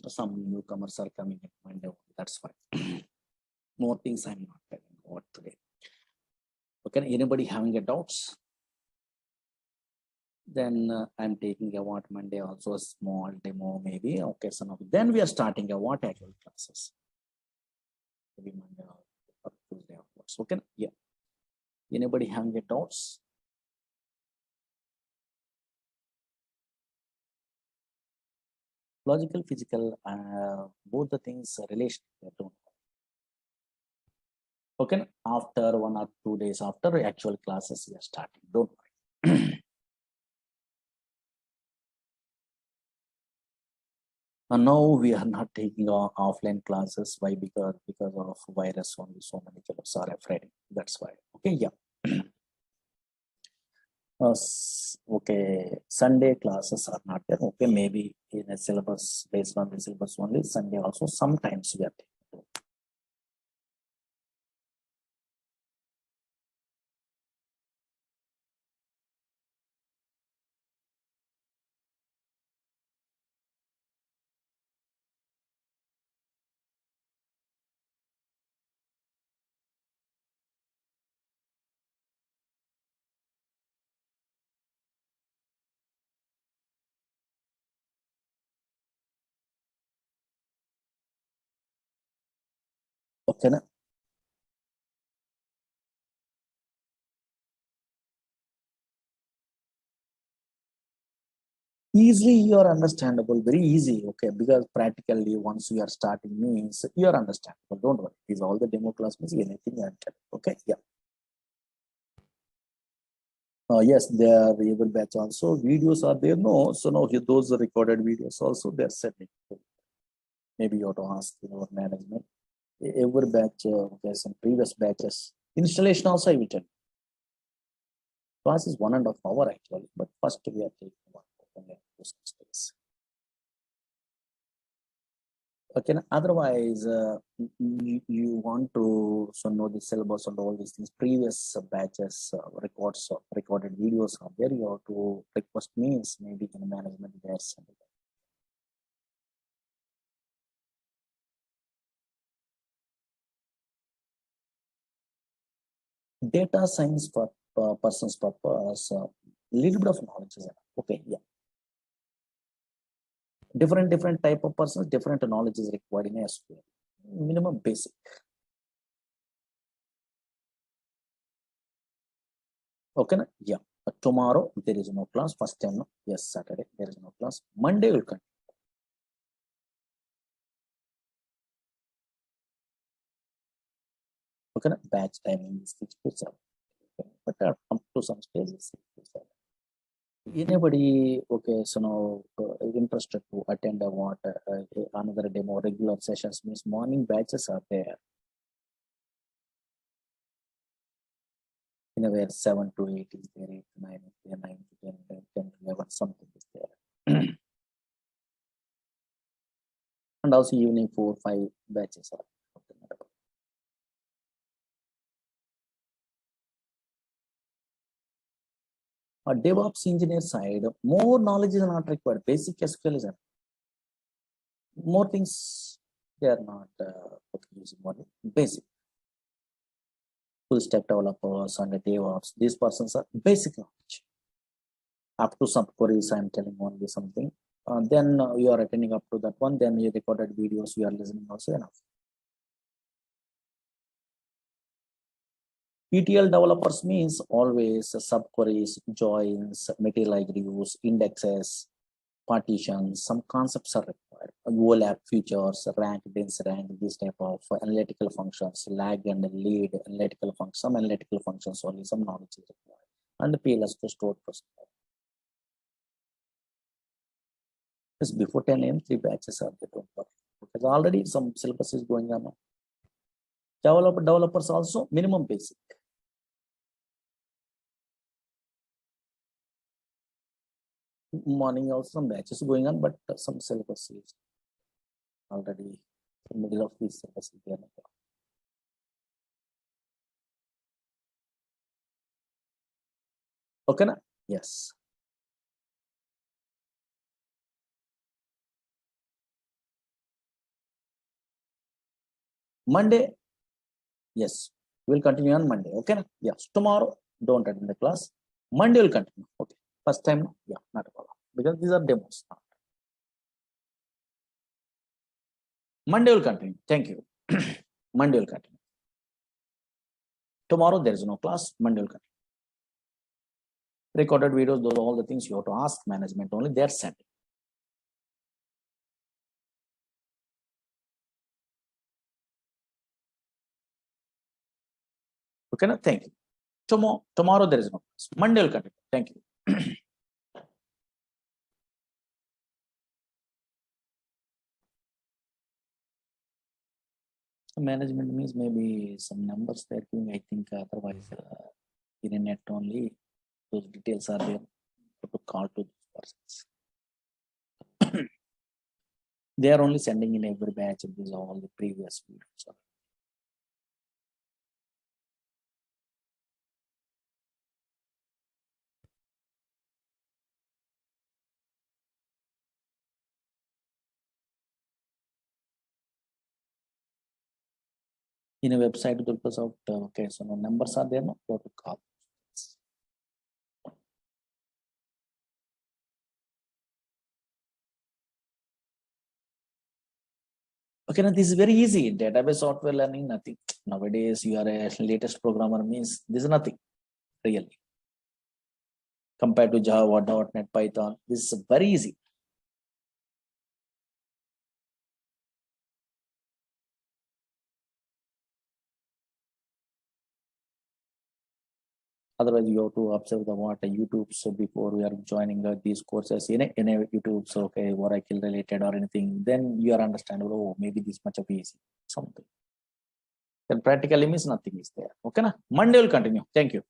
Speaker 1: some newcomers are coming in Monday. That's fine. More things I'm not telling about today. Okay, anybody having a doubts? Then I'm taking a Monday also a small demo maybe. Okay, some of then we are starting a actual classes. Maybe Monday or Tuesday afterwards. Okay, yeah. Anybody having a doubts? Logical, physical, both the things relation. Okay, after 1 or 2 days after actual classes we are starting. Don't worry. And now we are not taking offline classes. Why? Because of virus only. So many fellows are afraid. That's why. Okay, yeah. Okay, Sunday classes are not there. Okay, maybe in a syllabus based on the syllabus only. Sunday also sometimes we are taking. Okay, na? Easily you are understandable, very easy, okay, because practically once you are starting means you are understandable. Don't worry. These all the demo class means anything you are telling. Okay, yeah. Yes, there every batch also videos are there. No, so no, those are recorded videos also they're sending. Maybe you have to ask your management. Every batch, okay, some previous batches. Installation also I will tell you. Class is 1.5 hours actually, but first we are taking one. Okay, okay, otherwise, you want to so know the syllabus and all these things. Previous batches records recorded videos are there. You have to request means maybe in management there. Data science for person's purpose. Little bit of knowledge is enough. Okay, yeah. Different type of persons, different knowledge is required in SQL. Minimum basic. Okay, na? Yeah. Tomorrow there is no class. First time, no? Yes, Saturday there is no class. Monday will continue. Okay, na? Batch timing is 6 to 7. Okay. But up to some stages 6 to 7. Anybody, okay, so now interested to attend a what another demo regular sessions means morning batches are there. In a way, 7 to 8 is there, 8 to 9 is there, 9 to 10, 10 to 11, something is there. And also evening 4, 5 batches are. DevOps engineer side, more knowledge is not required. Basic SQL is enough. More things they are not using more basic. Full stack developers and the DevOps, these persons are basic knowledge. Up to some queries, I'm telling only something. Then you are attending up to that one, then you recorded videos, you are listening also enough. ETL developers means always subqueries, joins, material reviews, indexes, partitions, some concepts are required. OLAP features, rank, dense rank, this type of analytical functions, lag and lead analytical functions, some analytical functions only, some knowledge is required. And the PLS to stored procedure. Just before 10 a.m., 3 batches are there. Because already some syllabus is going on. Developers also minimum basic. Morning also some batches going on, but some syllabus is already in the middle of this syllabus. Okay, na? Yes. Monday, yes, we'll continue on Monday. Okay, na? Yes. Tomorrow, don't attend the class. Monday will continue. Okay. First time, yeah, not a problem. Because these are demos. Monday will continue. Thank you. Monday will continue. Tomorrow there is no class. Monday will continue. Recorded videos, those are all the things you have to ask management only. They are sending. Okay, na? Thank you. Tomorrow there is no class. Monday will continue. Thank you. Management means maybe some numbers they're giving. I think otherwise in a net only those details are there to call to those persons. They are only sending in every batch of these all the previous videos. In a website purpose of okay, so no numbers are there, no, go to call. Okay, now this is very easy. Database software learning, nothing. Nowadays, you are a latest programmer means this is nothing really compared to Java, .NET, Python. This is very easy. Otherwise, you have to observe the what YouTube. So before we are joining these courses in a YouTube, so okay, Oracle related or anything, then you are understandable. Oh, maybe this much of easy something. Then practically means nothing is there. Okay, na? Monday will continue. Thank you.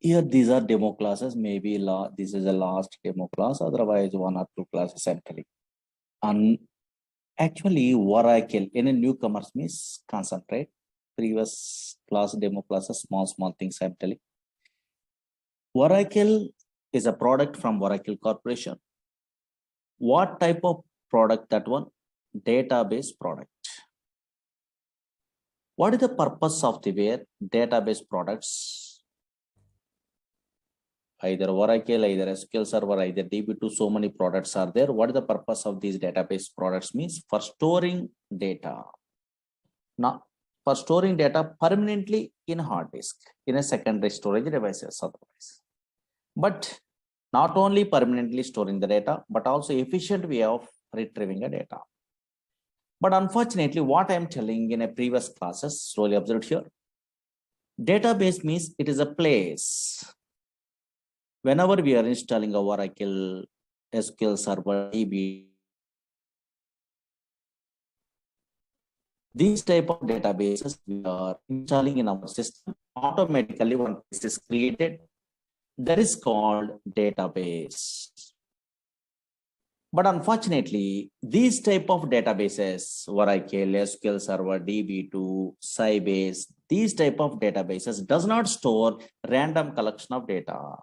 Speaker 1: Here, these are demo classes. Maybe this is the last demo class. Otherwise, 1 or 2 classes I'm telling. And actually, Oracle in a newcomers means concentrate. Previous class, demo classes, small things I'm telling. Oracle is a product from Oracle Corporation. What type of product that one? Database product. What is the purpose of the database products? Either Oracle, either SQL Server, either DB2, so many products are there. What is the purpose of these database products means? For storing data. Now, for storing data permanently in hard disk, in a secondary storage devices otherwise. But not only permanently storing the data, but also efficient way of retrieving the data. But unfortunately, what I'm telling in a previous classes, slowly observed here, database means it is a place. Whenever we are installing a Oracle, SQL Server, DB, these type of databases we are installing in our system, automatically one place is created. That is called database. But unfortunately, these type of databases, Oracle, SQL Server, DB2, Sybase, these type of databases does not store random collection of data.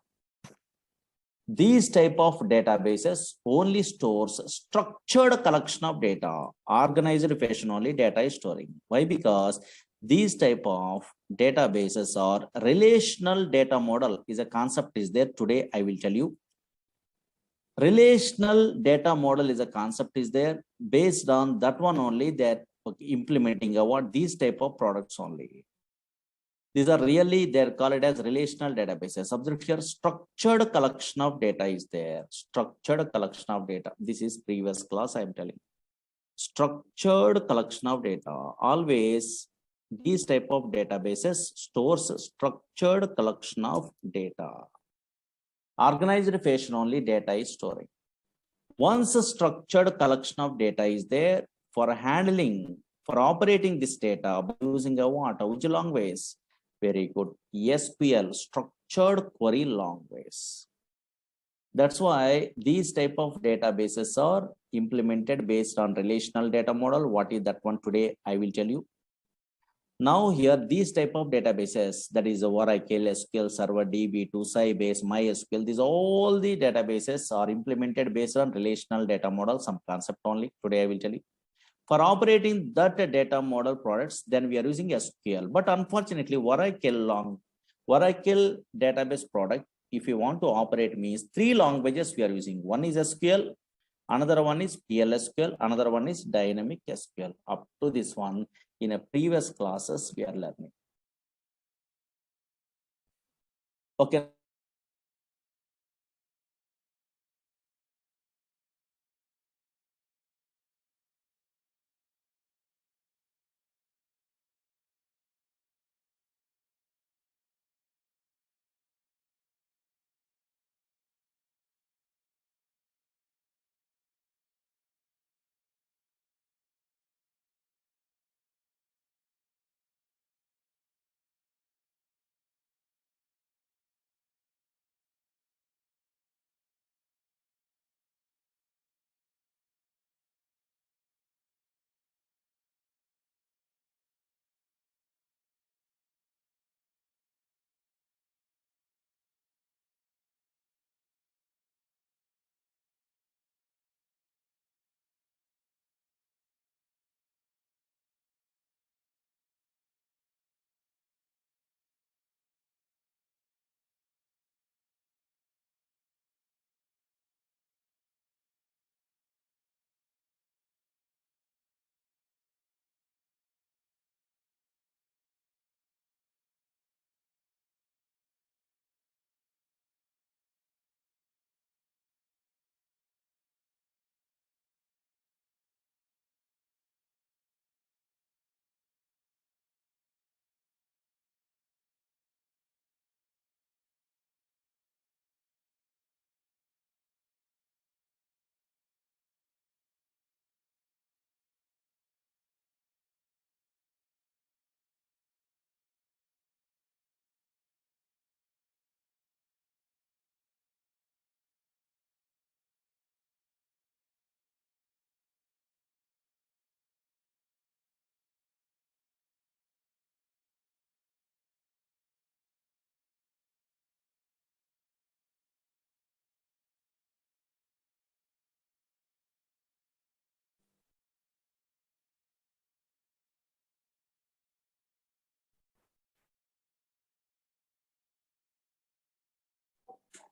Speaker 1: These type of databases only stores structured collection of data, organized fashion only data is storing. Why? Because these type of databases are relational data model is a concept is there. Today, I will tell you. Relational data model is a concept is there. Based on that one only, that implementing what these type of products only. These are really, they're called as relational databases. Observe here, structured collection of data is there. Structured collection of data. This is previous class I'm telling. Structured collection of data. Always these type of databases stores structured collection of data. Organized fashion only data is storing. Once a structured collection of data is there, for handling, for operating this data by using a what? Which language? Very good. SQL, structured query language. That's why these type of databases are implemented based on relational data model. What is that one today? I will tell you. Now here, these type of databases, that is Oracle, SQL Server, DB2, Sybase, MySQL, these all the databases are implemented based on relational data model, some concept only. Today I will tell you. For operating that data model products, then we are using SQL. But unfortunately, Oracle database product, if you want to operate means 3 languages we are using. One is SQL, another one is PLSQL, another one is dynamic SQL. Up to this one, in a previous classes, we are learning. Okay.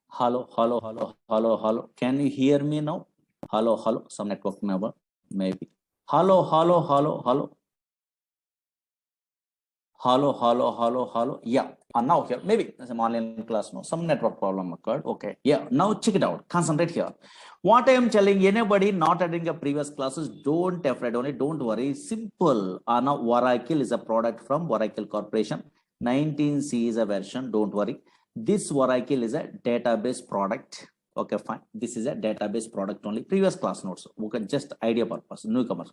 Speaker 1: Hello, hello, hello, hello, hello. Can you hear me now? Hello, hello. Some network number, maybe. Hello, hello, hello, hello. Hello, hello, hello, hello. Yeah. Now here, maybe some online class, no, some network problem occurred. Okay. Yeah. Now check it out. Concentrate here. What I am telling anybody not attending a previous classes, don't afraid only, don't worry. Simple. Now Oracle is a product from Oracle Corporation. 19C is a version. Don't worry. This Oracle is a database product. Okay, fine. This is a database product only. Previous class notes. Okay, just idea purpose. Newcomers.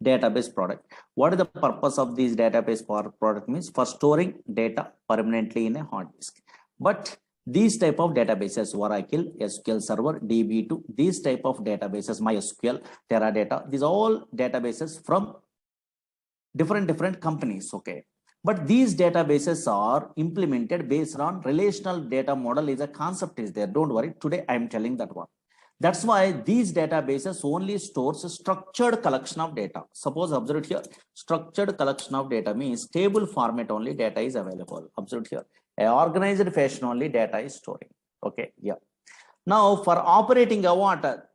Speaker 1: Database product. What is the purpose of this database product means for storing data permanently in a hard disk. But these type of databases, Oracle, SQL Server, DB2, these type of databases, MySQL, Teradata, these are all databases from different companies. Okay. But these databases are implemented based on relational data model is a concept is there. Don't worry. Today I am telling that one. That's why these databases only stores a structured collection of data. Suppose observe here, structured collection of data means table format only data is available. Observe here, a organized fashion only data is storing. Okay, yeah. Now for operating a what?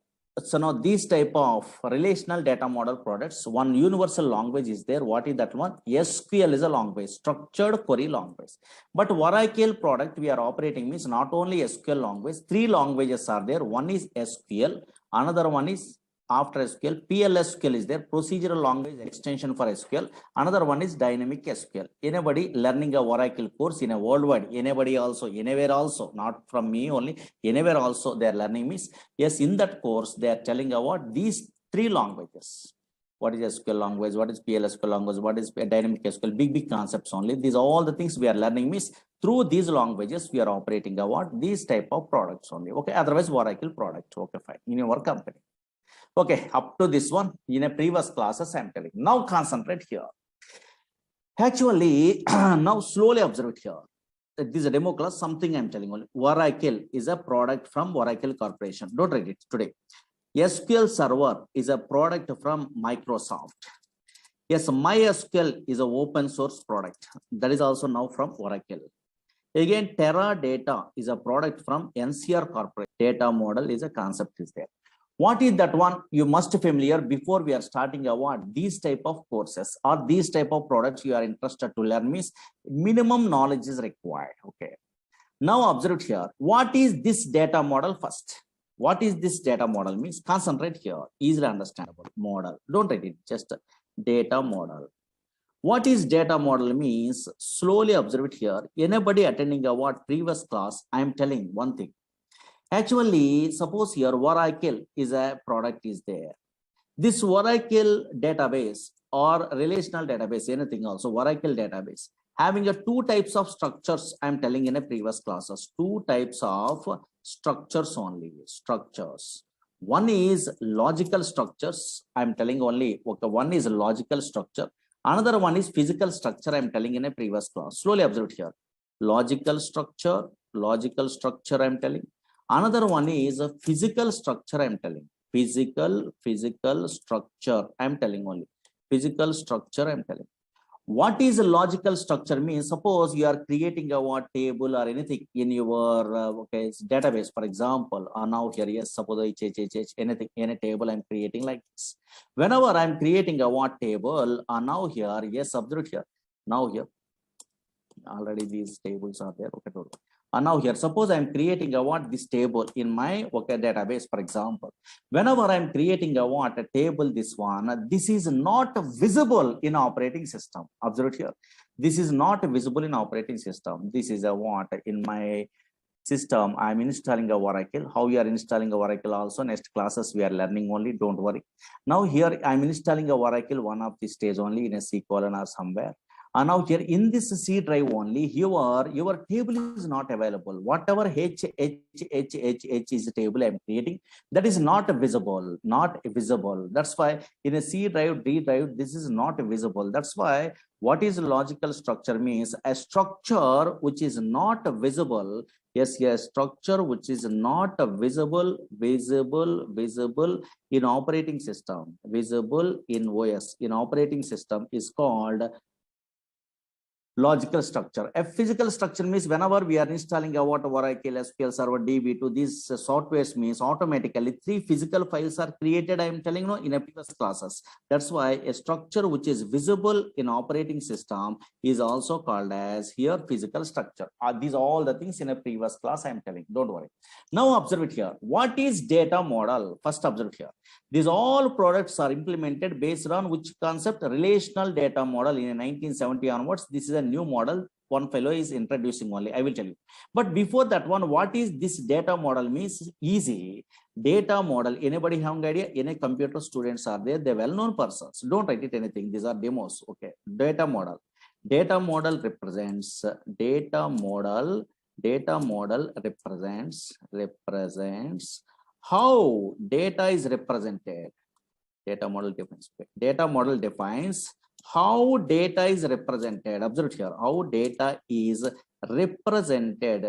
Speaker 1: So now these type of relational data model products, one universal language is there. What is that one? SQL is a language, structured query language. But Oracle product we are operating means not only SQL language, three languages are there. One is SQL, another one is after SQL, PLSQL is there, procedural language extension for SQL. Another one is dynamic SQL. Anybody learning a Oracle course in a worldwide, anybody also, anywhere also, not from me only, anywhere also they are learning means, yes, in that course they are telling about these three languages. What is SQL language? What is PLSQL language? What is dynamic SQL? Big concepts only. These are all the things we are learning means through these languages we are operating about these type of products only. Okay, otherwise Oracle product. Okay, fine. In your company. Okay, up to this one in a previous classes I'm telling. Now concentrate here. Actually, now slowly observe it here. This is a demo class, something I'm telling only. Oracle is a product from Oracle Corporation. Don't read it today. SQL Server is a product from Microsoft. Yes, MySQL is an open source product. That is also now from Oracle. Again, Teradata is a product from NCR Corporation. Data model is a concept is there. What is that one? You must familiar before we are starting a what? These type of courses or these type of products you are interested to learn means minimum knowledge is required. Okay. Now observe here. What is this data model first? What is this data model means? Concentrate here. Easily understandable model. Don't write it. Just data model. What is data model means? Slowly observe it here. Anybody attending a what previous class? I am telling one thing. Actually, suppose here Oracle is a product is there. This Oracle database or relational database, anything also, Oracle database, having a two types of structures, I'm telling in a previous classes, two types of structures only, structures. One is logical structures, I'm telling only, okay, one is logical structure. Another one is physical structure, I'm telling in a previous class. Slowly observe here. Logical structure, I'm telling. Another one is a physical structure, I'm telling. Physical structure, I'm telling only. Physical structure, I'm telling. What is a logical structure means? Suppose you are creating a what table or anything in your okay database, for example. Now here, yes, suppose anything, any table I'm creating like this. Whenever I'm creating a what table, now here, yes, observe here. Now here, already these tables are there. Okay, now here, suppose I'm creating a what this table in my okay database, for example. Whenever I'm creating a what a table, this one, this is not visible in operating system. Observe here. This is not visible in operating system. This is a what in my system. I'm installing a Oracle. How you are installing a Oracle also next classes we are learning only. Don't worry. Now here I'm installing a Oracle one of the stage only in a C colon or somewhere. And now here in this C drive only, your table is not available. Whatever H is the table I'm creating, that is not visible, That's why in a C drive, D drive, this is not visible. That's why what is logical structure means a structure which is not visible. Yes, structure which is not visible in operating system, visible in OS, in operating system is called Logical structure. A physical structure means whenever we are installing about Oracle, SQL Server, DB2, these softwares means automatically 3 physical files are created. I am telling you in a previous classes. That's why a structure which is visible in operating system is also called as here physical structure. These are all the things in a previous class I am telling. Don't worry. Now observe it here. What is data model? First observe it here. These all products are implemented based on which concept? Relational data model in 1970 onwards. This is a new model. One fellow is introducing only. I will tell you. But before that one, what is this data model means? Easy. Data model. Anybody have an idea? Any computer students are there? They're well-known persons. Don't write it anything. These are demos. Okay. Data model. Data model represents represents how data is represented. Data model defines how data is represented. Observe here how data is represented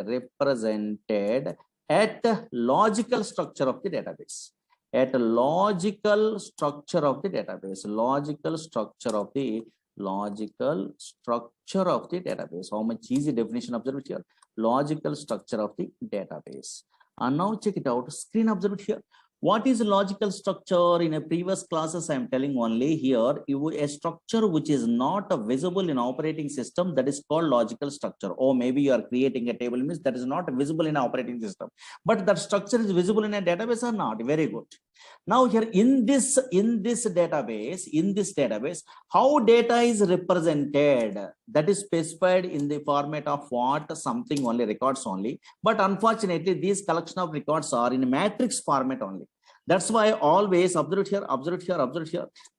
Speaker 1: at logical structure of the database. At logical structure of the database. Logical structure of the database. How much easy definition? Observe here. Logical structure of the database. And now check it out. Screen observe it here. What is logical structure? In a previous classes, I am telling only here, a structure which is not visible in operating system, that is called logical structure. Or maybe you are creating a table means that is not visible in operating system, but that structure is visible in a database or not. Very good. Now here in this database, how data is represented, that is specified in the format of what? Something only, records only. But unfortunately, these collection of records are in matrix format only. That's why always observe here.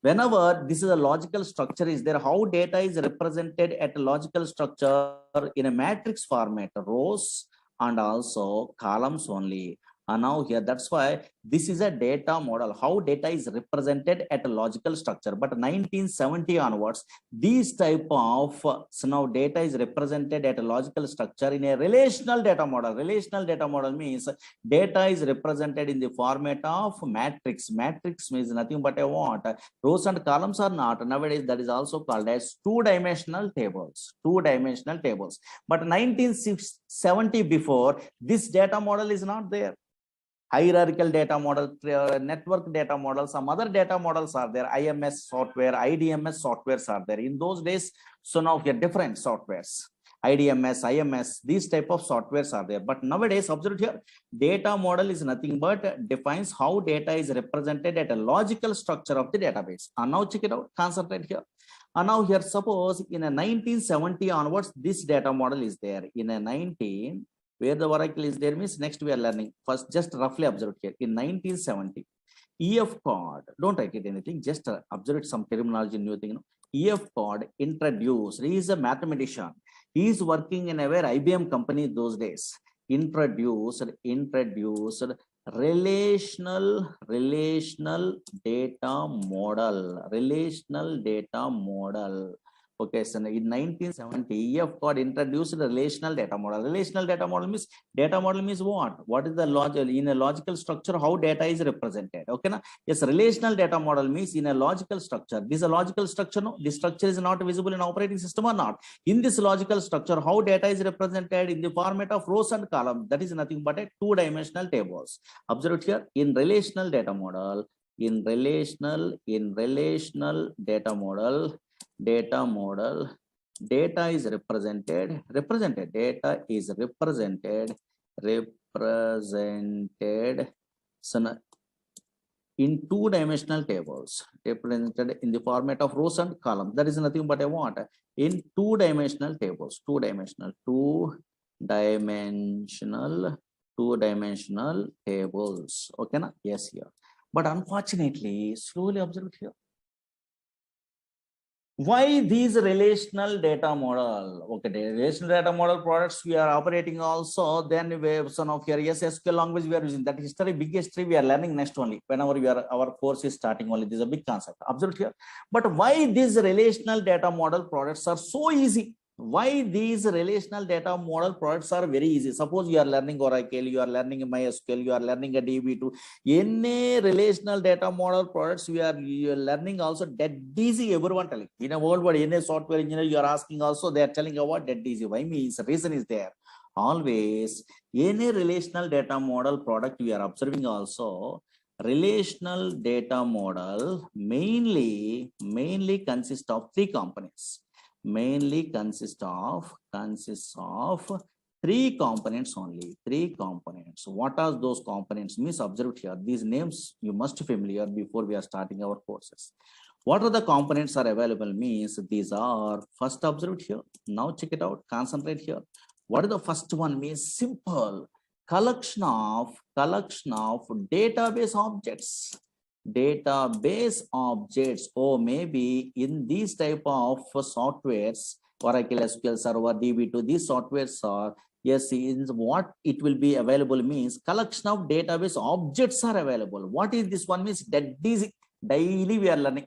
Speaker 1: Whenever this is a logical structure is there, how data is represented at a logical structure in a matrix format, rows and also columns only. And now here, that's why this is a data model, how data is represented at a logical structure. But 1970 onwards, these type of, so now data is represented at a logical structure in a relational data model. Relational data model means data is represented in the format of matrix. Matrix means nothing but a what? Rows and columns are not. Nowadays, that is also called as two-dimensional tables. Two-dimensional tables. But 1970 before, this data model is not there. Hierarchical data model, network data model, some other data models are there. IMS software, IDMS softwares are there. In those days, so now we have different softwares. IDMS, IMS, these type of softwares are there. But nowadays, observe here, data model is nothing but defines how data is represented at a logical structure of the database. And now check it out, concentrate here. And now here, suppose in a 1970 onwards, this data model is there. In a where the Oracle is there means next we are learning. First, just roughly observe here. In 1970, EF code, don't write it anything, just observe some terminology, new thing. EF code introduced, he is a mathematician. He is working in a very IBM company those days. Introduced relational data model. Okay, so in 1970, EF code introduced a relational data model. Relational data model means what? What is the logic in a logical structure? How data is represented? Okay, na? Yes, relational data model means in a logical structure. This is a logical structure. No, this structure is not visible in operating system or not. In this logical structure, how data is represented in the format of rows and columns. That is nothing but a two-dimensional tables. Observe it here. In relational data model, data is represented so in two-dimensional tables, represented in the format of rows and columns. That is nothing but a what? In two-dimensional tables, two-dimensional tables. Okay, na? Yes, here. But unfortunately, slowly observe here. Why these relational data model? Okay, the relational data model products we are operating also. Then we have some of here, yes, SQL language we are using. That history, big history we are learning next only. Whenever we are, our course is starting only. This is a big concept. Observe here. But why these relational data model products are so easy? Why these relational data model products are very easy? Suppose you are learning Oracle, you are learning MySQL, you are learning a DB2, any relational data model products you are learning also that easy. Everyone telling in a world where any software engineer you are asking also they are telling about that easy. Why means reason is there. Always any relational data model product we are observing also. Relational data model mainly consists of three components. Mainly consists of three components only. Three components. What are those components? Means observed here. These names you must be familiar before we are starting our courses. What are the components are available? Means these are first observed here. Now check it out. Concentrate here. What is the first one? Means simple collection of database objects. Database objects, or maybe in these type of softwares, Oracle SQL Server, DB2, these softwares are, yes, in what it will be available means collection of database objects are available. What is this one? Means that is daily we are learning.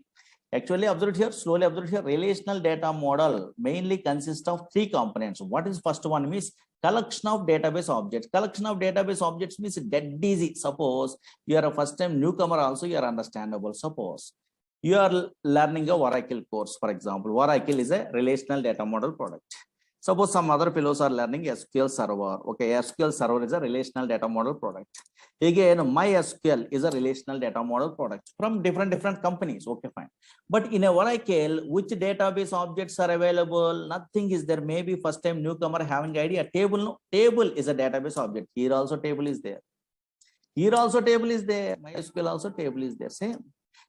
Speaker 1: Actually, observe here, slowly observe here, relational data model mainly consists of three components. What is first one? Means collection of database objects. Collection of database objects means that easy. Suppose you are a first time newcomer also, you are understandable. Suppose you are learning a Oracle course, for example. Oracle is a relational data model product. Suppose some other fellows are learning SQL Server. Okay, SQL Server is a relational data model product. Again, MySQL is a relational data model product from different companies. Okay, fine. But in a Oracle, which database objects are available? Nothing is there. Maybe first time newcomer having idea. Table, no? Table is a database object. Here also table is there. Here also table is there. MySQL also table is there. Same.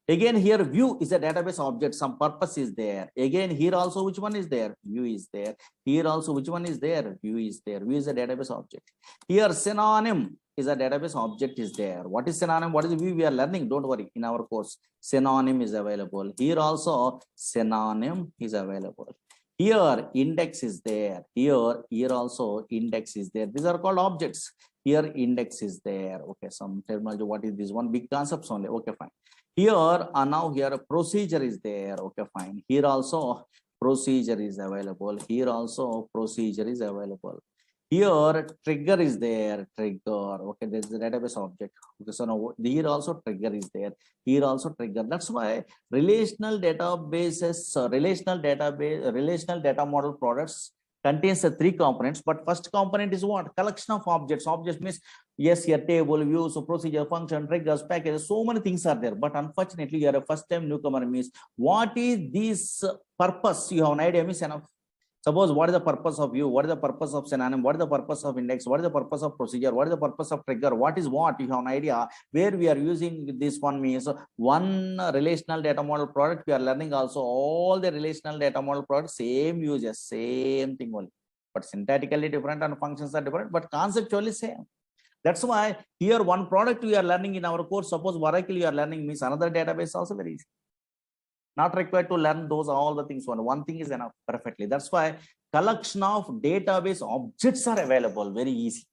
Speaker 1: Again, here view is a database object. Some purpose is there. Again, here also which one is there? View is there. Here also which one is there? View is there. View is a database object. Here synonym is a database object is there. What is synonym? What is view? We are learning. Don't worry. In our course, synonym is available. Here also synonym is available. Here index is there. Here also index is there. These are called objects. Here index is there. Okay, some terminology. What is this one? Big concepts only. Okay, fine. Here now here a procedure is there. Okay, fine. Here also procedure is available. Here also procedure is available. Here trigger is there. Trigger. Okay, there is a database object. Okay, so now here also trigger is there. Here also trigger. That's why relational databases, relational data model products contains the three components. But first component is what? Collection of objects. Objects means yes, your table, views, so procedure, function, triggers, packages, so many things are there. But unfortunately, you are a first time newcomer means what is this purpose? You have an idea, means enough. Suppose what is the purpose of view? What is the purpose of synonym? What is the purpose of index? What is the purpose of procedure? What is the purpose of trigger? What is what? You have an idea where we are using this one means one relational data model product. We are learning also all the relational data model products, same uses, same thing only. But syntactically different and functions are different, but conceptually same. That's why here one product we are learning in our course. Suppose Oracle you are learning means another database also very easy. Not required to learn those all the things. One thing is enough perfectly. That's why collection of database objects are available very easy.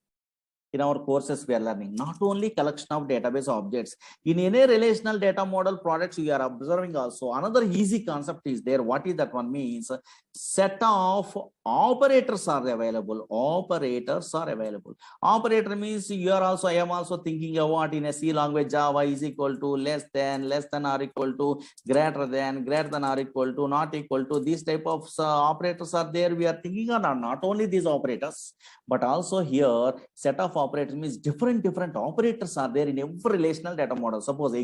Speaker 1: In our courses we are learning not only collection of database objects. In any relational data model products we are observing also another easy concept is there. What is that one? Means set of operators are available. Operators are available. Operator means you are also, I am also thinking of what in a C language Java is equal to less than or equal to greater than or equal to not equal to. These type of operators are there. We are thinking on not only these operators but also here set of operators means different operators are there in every relational data model. Suppose